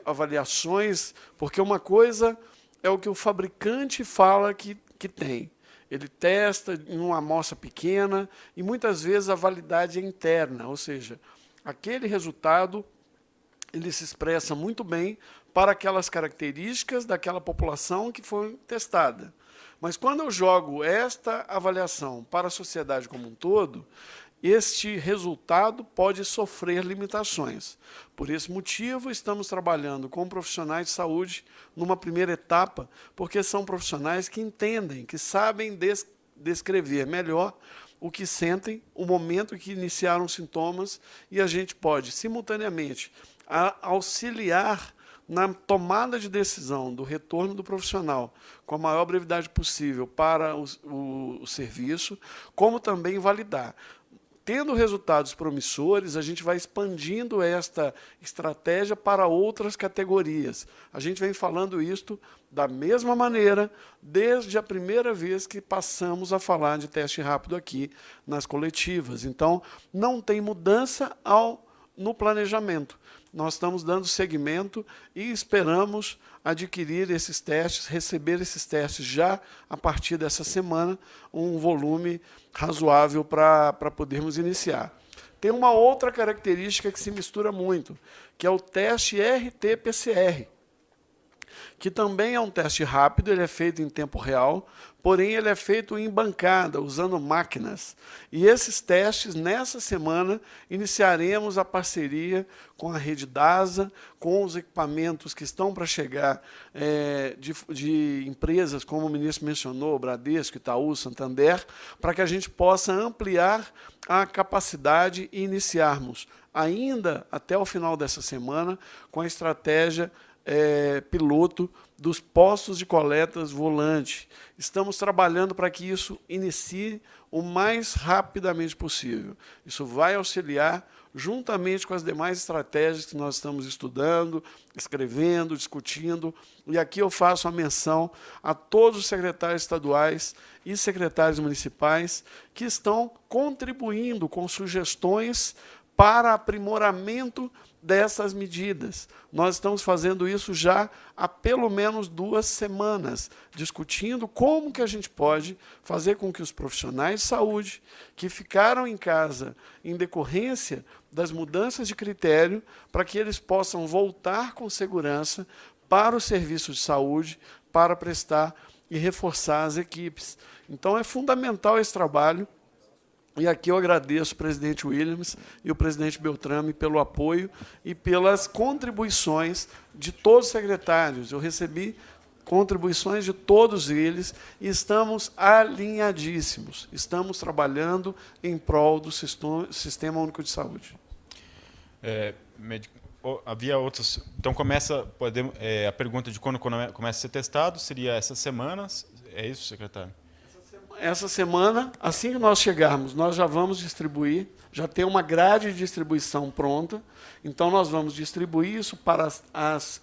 avaliações, porque uma coisa é o que o fabricante fala que tem. Ele testa em uma amostra pequena e, muitas vezes, a validade é interna, ou seja, aquele resultado ele se expressa muito bem para aquelas características daquela população que foi testada. Mas, quando eu jogo esta avaliação para a sociedade como um todo, este resultado pode sofrer limitações. Por esse motivo, estamos trabalhando com profissionais de saúde numa primeira etapa, porque são profissionais que entendem, que sabem descrever melhor o que sentem, o momento em que iniciaram os sintomas, e a gente pode, simultaneamente, auxiliar na tomada de decisão do retorno do profissional com a maior brevidade possível para o serviço, como também validar. Tendo resultados promissores, a gente vai expandindo esta estratégia para outras categorias. A gente vem falando isto da mesma maneira desde a primeira vez que passamos a falar de teste rápido aqui nas coletivas. Então, não tem mudança no planejamento. Nós estamos dando seguimento e esperamos adquirir esses testes, receber esses testes já a partir dessa semana, um volume razoável para podermos iniciar. Tem uma outra característica que se mistura muito, que é o teste RT-PCR, que também é um teste rápido, ele é feito em tempo real, porém ele é feito em bancada, usando máquinas. E esses testes, nessa semana, iniciaremos a parceria com a rede DASA, com os equipamentos que estão para chegar de empresas, como o ministro mencionou, Bradesco, Itaú, Santander, para que a gente possa ampliar a capacidade e iniciarmos, ainda até o final dessa semana, com a estratégia piloto dos postos de coletas volante. Estamos trabalhando para que isso inicie o mais rapidamente possível. Isso vai auxiliar, juntamente com as demais estratégias que nós estamos estudando, escrevendo, discutindo. E aqui eu faço a menção a todos os secretários estaduais e secretários municipais que estão contribuindo com sugestões para aprimoramento dessas medidas. Nós estamos fazendo isso já há pelo menos 2 semanas, discutindo como que a gente pode fazer com que os profissionais de saúde que ficaram em casa em decorrência das mudanças de critério, para que eles possam voltar com segurança para os serviços de saúde, para prestar e reforçar as equipes. Então, é fundamental esse trabalho. E aqui eu agradeço o presidente Williams e o presidente Beltrame pelo apoio e pelas contribuições de todos os secretários. Eu recebi contribuições de todos eles e estamos alinhadíssimos. Estamos trabalhando em prol do Sistema Único de Saúde. Havia outros. Então, a pergunta de quando começa a ser testado seria essas semanas. É isso, secretário? Essa semana, assim que nós chegarmos, nós já vamos distribuir, já tem uma grade de distribuição pronta, então nós vamos distribuir isso para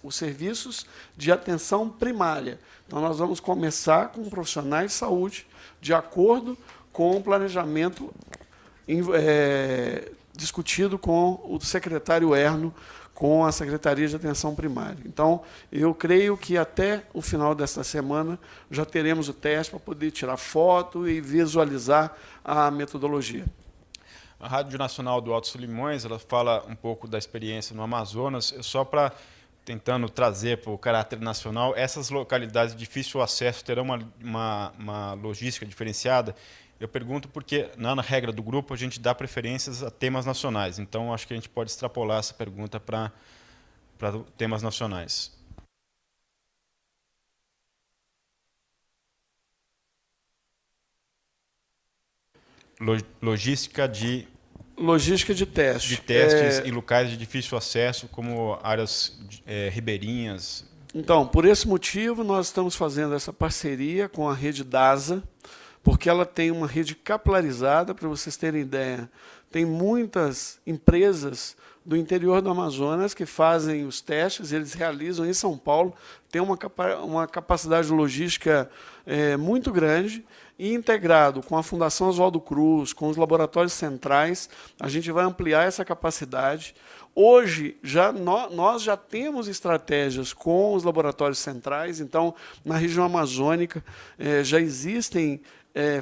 os serviços de atenção primária. Então nós vamos começar com profissionais de saúde, de acordo com o planejamento discutido com o secretário Erno, com a Secretaria de Atenção Primária. Então, eu creio que até o final desta semana já teremos o teste para poder tirar foto e visualizar a metodologia. A Rádio Nacional do Alto Solimões, ela fala um pouco da experiência no Amazonas, só para tentando trazer para o caráter nacional, essas localidades de difícil acesso terão uma logística diferenciada? Eu pergunto porque, na regra do grupo, a gente dá preferências a temas nacionais. Então, acho que a gente pode extrapolar essa pergunta para temas nacionais. Logística de testes em locais de difícil acesso, como áreas ribeirinhas. Então, por esse motivo, nós estamos fazendo essa parceria com a rede DASA, porque ela tem uma rede capilarizada, para vocês terem ideia. Tem muitas empresas do interior do Amazonas que fazem os testes, eles realizam em São Paulo, tem uma capacidade logística muito grande, e integrado com a Fundação Oswaldo Cruz, com os laboratórios centrais, a gente vai ampliar essa capacidade. Hoje, nós já temos estratégias com os laboratórios centrais, então, na região amazônica, já existem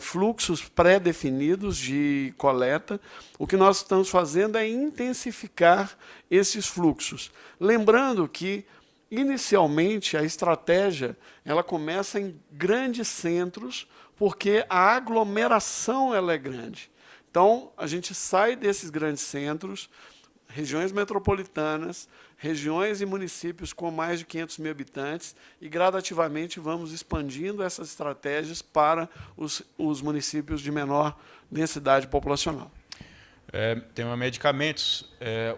fluxos pré-definidos de coleta. O que nós estamos fazendo é intensificar esses fluxos. Lembrando que, inicialmente, a estratégia ela começa em grandes centros, porque a aglomeração ela é grande. Então, a gente sai desses grandes centros, regiões metropolitanas, regiões e municípios com mais de 500 mil habitantes, e gradativamente vamos expandindo essas estratégias para os municípios de menor densidade populacional. Tema medicamentos,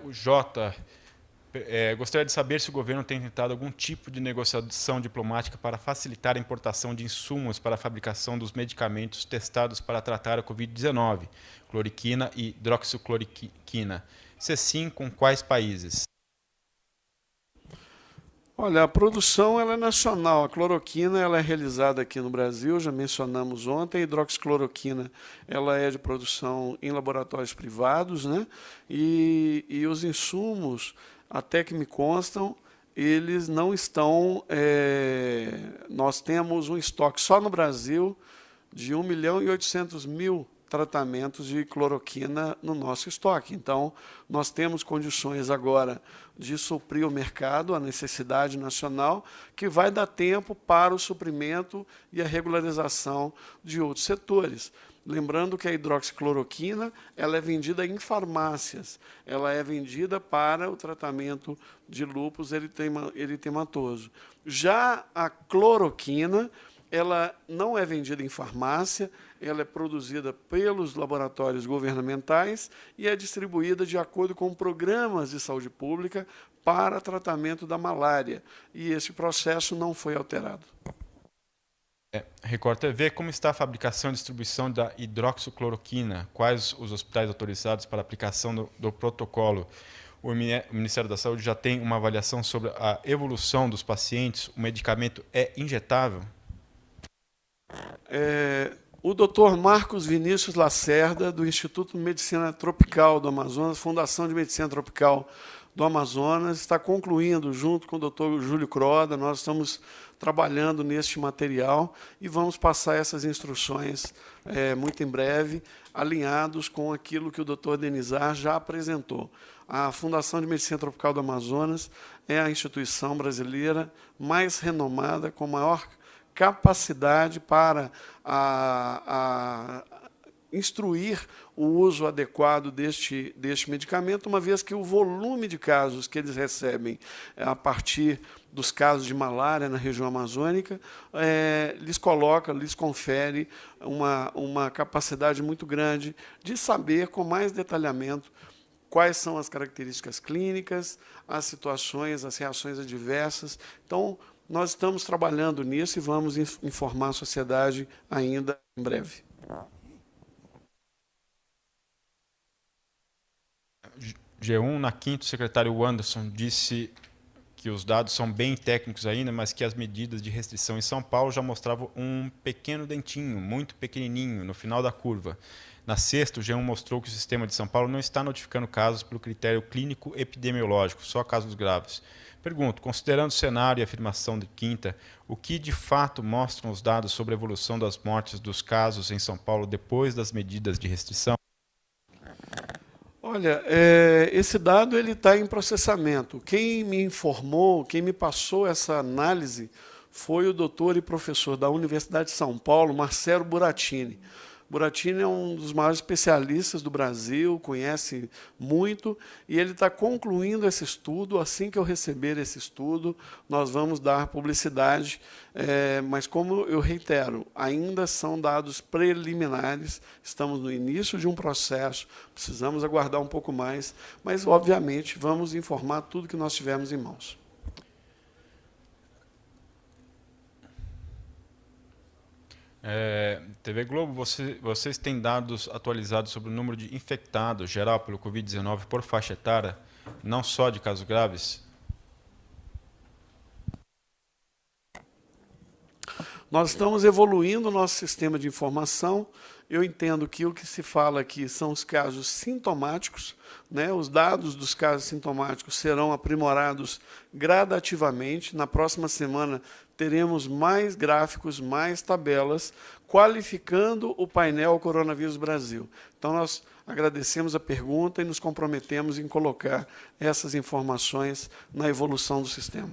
o Jota, gostaria de saber se o governo tem tentado algum tipo de negociação diplomática para facilitar a importação de insumos para a fabricação dos medicamentos testados para tratar a Covid-19, cloroquina e hidroxicloroquina. Se sim, com quais países? Olha, a produção ela é nacional. A cloroquina ela é realizada aqui no Brasil, já mencionamos ontem. A hidroxicloroquina ela é de produção em laboratórios privados, né? E os insumos, até que me constam, eles não estão... nós temos um estoque só no Brasil de 1.800.000 tratamentos de cloroquina no nosso estoque. Então, nós temos condições agora de suprir o mercado, a necessidade nacional, que vai dar tempo para o suprimento e a regularização de outros setores. Lembrando que a hidroxicloroquina ela é vendida em farmácias, ela é vendida para o tratamento de lúpus eritematoso. Já a cloroquina, ela não é vendida em farmácia, ela é produzida pelos laboratórios governamentais e é distribuída de acordo com programas de saúde pública para tratamento da malária. E esse processo não foi alterado. Record TV, como está a fabricação e distribuição da hidroxicloroquina? Quais os hospitais autorizados para aplicação do protocolo? O Ministério da Saúde já tem uma avaliação sobre a evolução dos pacientes? O medicamento é injetável? O Dr. Marcos Vinícius Lacerda, do Instituto de Medicina Tropical do Amazonas, Fundação de Medicina Tropical do Amazonas, está concluindo, junto com o Dr. Júlio Croda, nós estamos trabalhando neste material e vamos passar essas instruções muito em breve, alinhados com aquilo que o Dr. Denizar já apresentou. A Fundação de Medicina Tropical do Amazonas é a instituição brasileira mais renomada, com maior capacidade para instruir o uso adequado deste medicamento, uma vez que o volume de casos que eles recebem a partir dos casos de malária na região amazônica, lhes confere uma capacidade muito grande de saber com mais detalhamento quais são as características clínicas, as situações, as reações adversas. Então, nós estamos trabalhando nisso e vamos informar a sociedade ainda em breve. G1, na quinta, o secretário Anderson disse que os dados são bem técnicos ainda, mas que as medidas de restrição em São Paulo já mostravam um pequeno dentinho, muito pequenininho, no final da curva. Na sexta, o G1 mostrou que o sistema de São Paulo não está notificando casos pelo critério clínico epidemiológico, só casos graves. Pergunto, considerando o cenário e a afirmação de quinta, o que de fato mostram os dados sobre a evolução das mortes dos casos em São Paulo depois das medidas de restrição? Olha, esse dado ele está em processamento. Quem me informou, quem me passou essa análise foi o doutor e professor da Universidade de São Paulo, Marcelo Buratini. Buratini é um dos maiores especialistas do Brasil, conhece muito, e ele está concluindo esse estudo. Assim que eu receber esse estudo, nós vamos dar publicidade, mas como eu reitero, ainda são dados preliminares, estamos no início de um processo, precisamos aguardar um pouco mais, mas, obviamente, vamos informar tudo que nós tivermos em mãos. TV Globo, vocês têm dados atualizados sobre o número de infectados geral pelo Covid-19 por faixa etária, não só de casos graves? Nós estamos evoluindo o nosso sistema de informação. Eu entendo que o que se fala aqui são os casos sintomáticos, né? Os dados dos casos sintomáticos serão aprimorados gradativamente. Na próxima semana teremos mais gráficos, mais tabelas, qualificando o painel Coronavírus Brasil. Então, nós agradecemos a pergunta e nos comprometemos em colocar essas informações na evolução do sistema.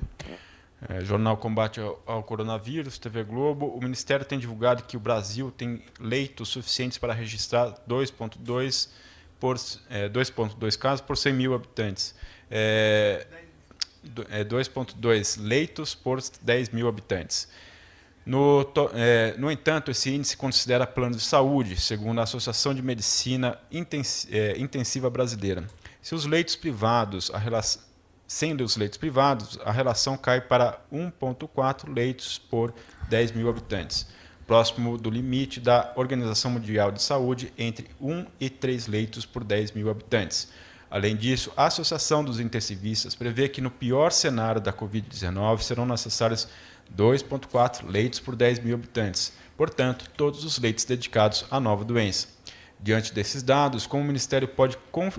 Jornal Combate ao Coronavírus, TV Globo. O Ministério tem divulgado que o Brasil tem leitos suficientes para registrar 2,2 casos por 100 mil habitantes. 2,2 leitos por 10 mil habitantes. No entanto, esse índice considera planos de saúde, segundo a Associação de Medicina Intensiva Brasileira. Sendo os leitos privados, a relação cai para 1,4 leitos por 10 mil habitantes, próximo do limite da Organização Mundial de Saúde, entre 1 e 3 leitos por 10 mil habitantes. Além disso, a Associação dos Intensivistas prevê que, no pior cenário da Covid-19, serão necessários 2,4 leitos por 10 mil habitantes, portanto, todos os leitos dedicados à nova doença. Diante desses dados, como o Ministério pode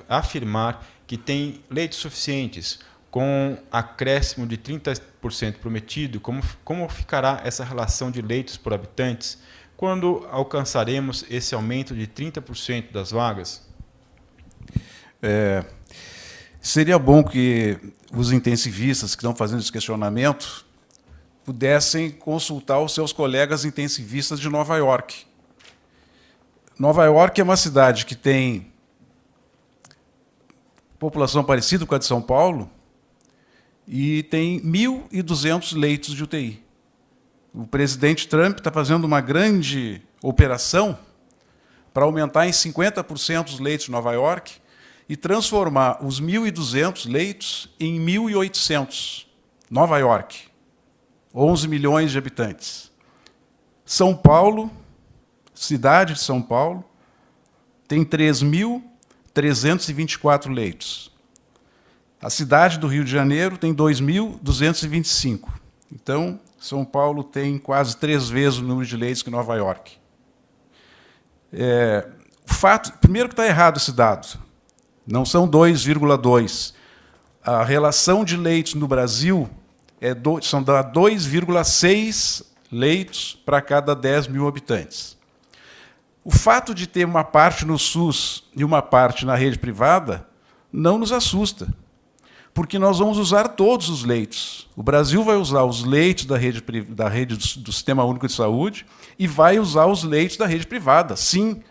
afirmar que tem leitos suficientes, com acréscimo de 30% prometido, como ficará essa relação de leitos por habitantes? Quando alcançaremos esse aumento de 30% das vagas? Seria bom que os intensivistas que estão fazendo esse questionamento pudessem consultar os seus colegas intensivistas de Nova York. Nova York é uma cidade que tem população parecida com a de São Paulo, e tem 1.200 leitos de UTI. O presidente Trump está fazendo uma grande operação para aumentar em 50% os leitos de Nova York e transformar os 1.200 leitos em 1.800. Nova York, 11 milhões de habitantes. São Paulo, cidade de São Paulo, tem 3.324 leitos. A cidade do Rio de Janeiro tem 2.225. Então, São Paulo tem quase 3 vezes o número de leitos que Nova York. O fato, primeiro que está errado esse dado, não são 2,2. A relação de leitos no Brasil são 2,6 leitos para cada 10 mil habitantes. O fato de ter uma parte no SUS e uma parte na rede privada não nos assusta, porque nós vamos usar todos os leitos. O Brasil vai usar os leitos da rede do Sistema Único de Saúde e vai usar os leitos da rede privada. Sim,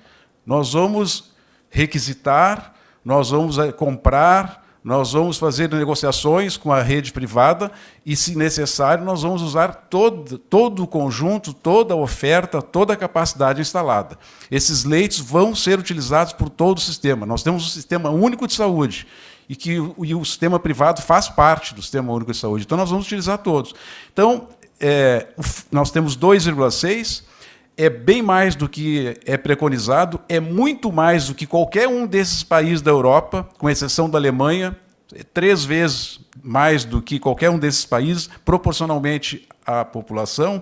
nós vamos requisitar, nós vamos comprar, nós vamos fazer negociações com a rede privada e, se necessário, nós vamos usar todo o conjunto, toda a oferta, toda a capacidade instalada. Esses leitos vão ser utilizados por todo o sistema. Nós temos um Sistema Único de Saúde, e o sistema privado faz parte do Sistema Único de Saúde. Então, nós vamos utilizar todos. Então, nós temos 2,6, é bem mais do que é preconizado, é muito mais do que qualquer um desses países da Europa, com exceção da Alemanha, 3 vezes mais do que qualquer um desses países, proporcionalmente à população.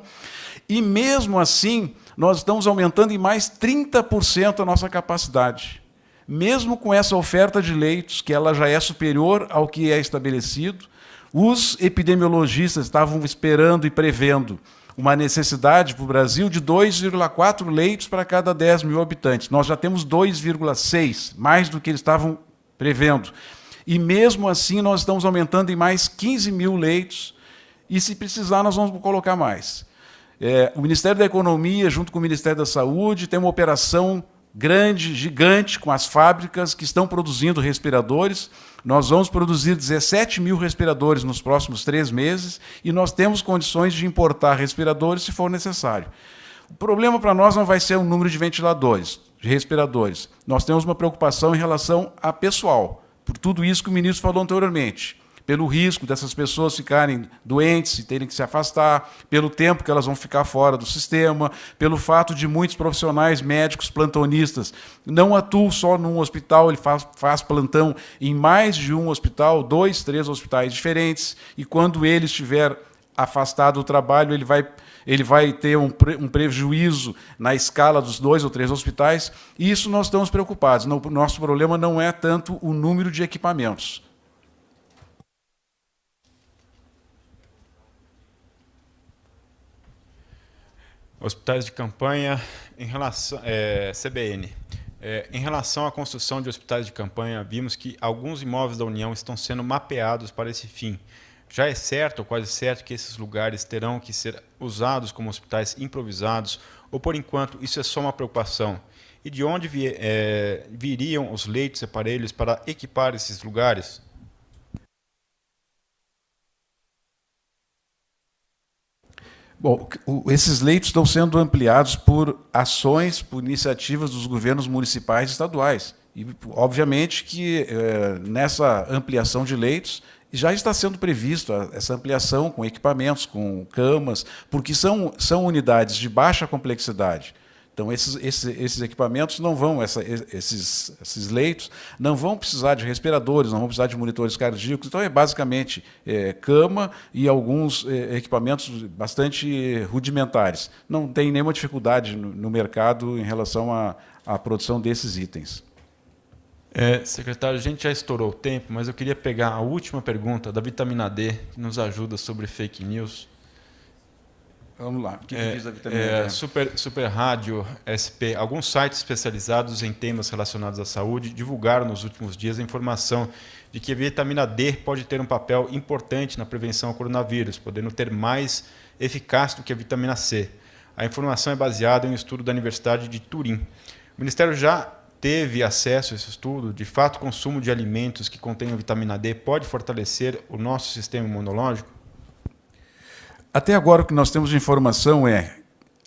E, mesmo assim, nós estamos aumentando em mais 30% a nossa capacidade. Mesmo com essa oferta de leitos, que ela já é superior ao que é estabelecido, os epidemiologistas estavam esperando e prevendo uma necessidade para o Brasil de 2,4 leitos para cada 10 mil habitantes. Nós já temos 2,6, mais do que eles estavam prevendo. E mesmo assim nós estamos aumentando em mais 15 mil leitos, e se precisar nós vamos colocar mais. O Ministério da Economia, junto com o Ministério da Saúde, tem uma operação grande, gigante, com as fábricas que estão produzindo respiradores. Nós vamos produzir 17 mil respiradores nos próximos 3 meses, e nós temos condições de importar respiradores se for necessário. O problema para nós não vai ser o número de ventiladores, de respiradores. Nós temos uma preocupação em relação a pessoal, por tudo isso que o ministro falou anteriormente, pelo risco dessas pessoas ficarem doentes e terem que se afastar, pelo tempo que elas vão ficar fora do sistema, pelo fato de muitos profissionais médicos plantonistas não atuam só num hospital, ele faz plantão em mais de um hospital, 2, 3 hospitais diferentes, e quando ele estiver afastado do trabalho, ele vai ter um prejuízo na escala dos 2 ou 3 hospitais, e isso nós estamos preocupados. O nosso problema não é tanto o número de equipamentos. Hospitais de campanha, em relação, CBN. Em relação à construção de hospitais de campanha, vimos que alguns imóveis da União estão sendo mapeados para esse fim. Já é certo, ou quase certo, que esses lugares terão que ser usados como hospitais improvisados, ou, por enquanto, isso é só uma preocupação? E de onde viriam os leitos e aparelhos para equipar esses lugares? Bom, esses leitos estão sendo ampliados por ações, por iniciativas dos governos municipais e estaduais. E, obviamente, que nessa ampliação de leitos já está sendo previsto essa ampliação com equipamentos, com camas, porque são unidades de baixa complexidade. Então, esses equipamentos não vão, esses leitos não vão precisar de respiradores, não vão precisar de monitores cardíacos. Então, é basicamente cama e alguns equipamentos bastante rudimentares. Não tem nenhuma dificuldade no mercado em relação à produção desses itens. Secretário, a gente já estourou o tempo, mas eu queria pegar a última pergunta da vitamina D, que nos ajuda sobre fake news. Vamos lá. O que diz a vitamina D? Super Rádio SP, alguns sites especializados em temas relacionados à saúde divulgaram nos últimos dias a informação de que a vitamina D pode ter um papel importante na prevenção ao coronavírus, podendo ter mais eficácia do que a vitamina C. A informação é baseada em um estudo da Universidade de Turim. O Ministério já teve acesso a esse estudo? De fato, o consumo de alimentos que contenham vitamina D pode fortalecer o nosso sistema imunológico? Até agora, o que nós temos de informação é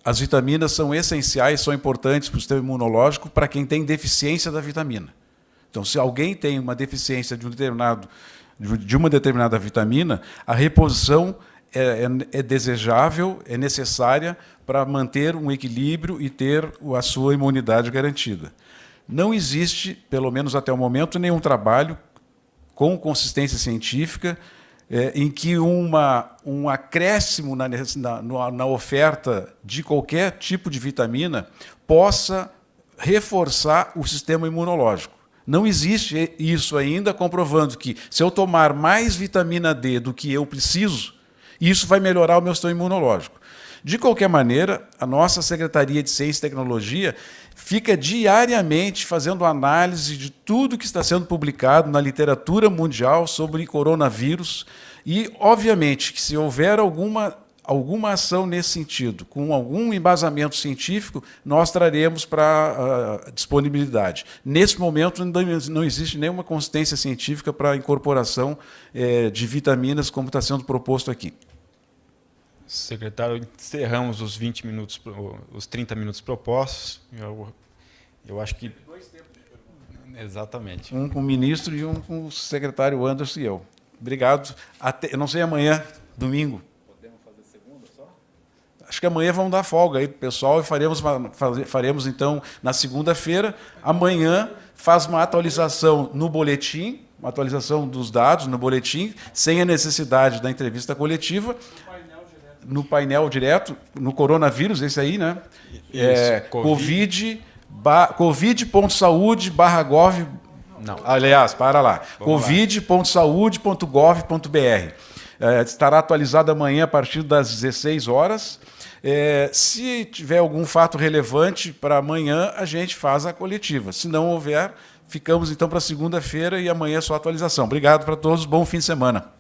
as vitaminas são essenciais, são importantes para o sistema imunológico para quem tem deficiência da vitamina. Então, se alguém tem uma deficiência de uma determinada vitamina, a reposição é desejável, é necessária para manter um equilíbrio e ter a sua imunidade garantida. Não existe, pelo menos até o momento, nenhum trabalho com consistência científica em que um acréscimo na oferta de qualquer tipo de vitamina possa reforçar o sistema imunológico. Não existe isso ainda, comprovando que, se eu tomar mais vitamina D do que eu preciso, isso vai melhorar o meu sistema imunológico. De qualquer maneira, a nossa Secretaria de Ciência e Tecnologia fica diariamente fazendo análise de tudo que está sendo publicado na literatura mundial sobre coronavírus e, obviamente, que se houver alguma ação nesse sentido, com algum embasamento científico, nós traremos para a disponibilidade. Nesse momento, não existe nenhuma consistência científica para a incorporação de vitaminas, como está sendo proposto aqui. Secretário, encerramos os 20 minutos, os 30 minutos propostos. Eu acho que... 2 tempos de pergunta. Exatamente. Um com o ministro e um com o secretário Anderson e eu. Obrigado. Eu não sei amanhã, domingo. Podemos fazer segunda só? Acho que amanhã vamos dar folga aí para o pessoal e faremos então na segunda-feira. Amanhã faz uma atualização no boletim, uma atualização dos dados no boletim, sem a necessidade da entrevista coletiva. No painel direto, no coronavírus, esse aí, né? covid.saude.gov. Não. Aliás, para lá. covid.saude.gov.br. Estará atualizado amanhã a partir das 16 horas. Se tiver algum fato relevante para amanhã, a gente faz a coletiva. Se não houver, ficamos então para segunda-feira e amanhã é só atualização. Obrigado para todos, bom fim de semana.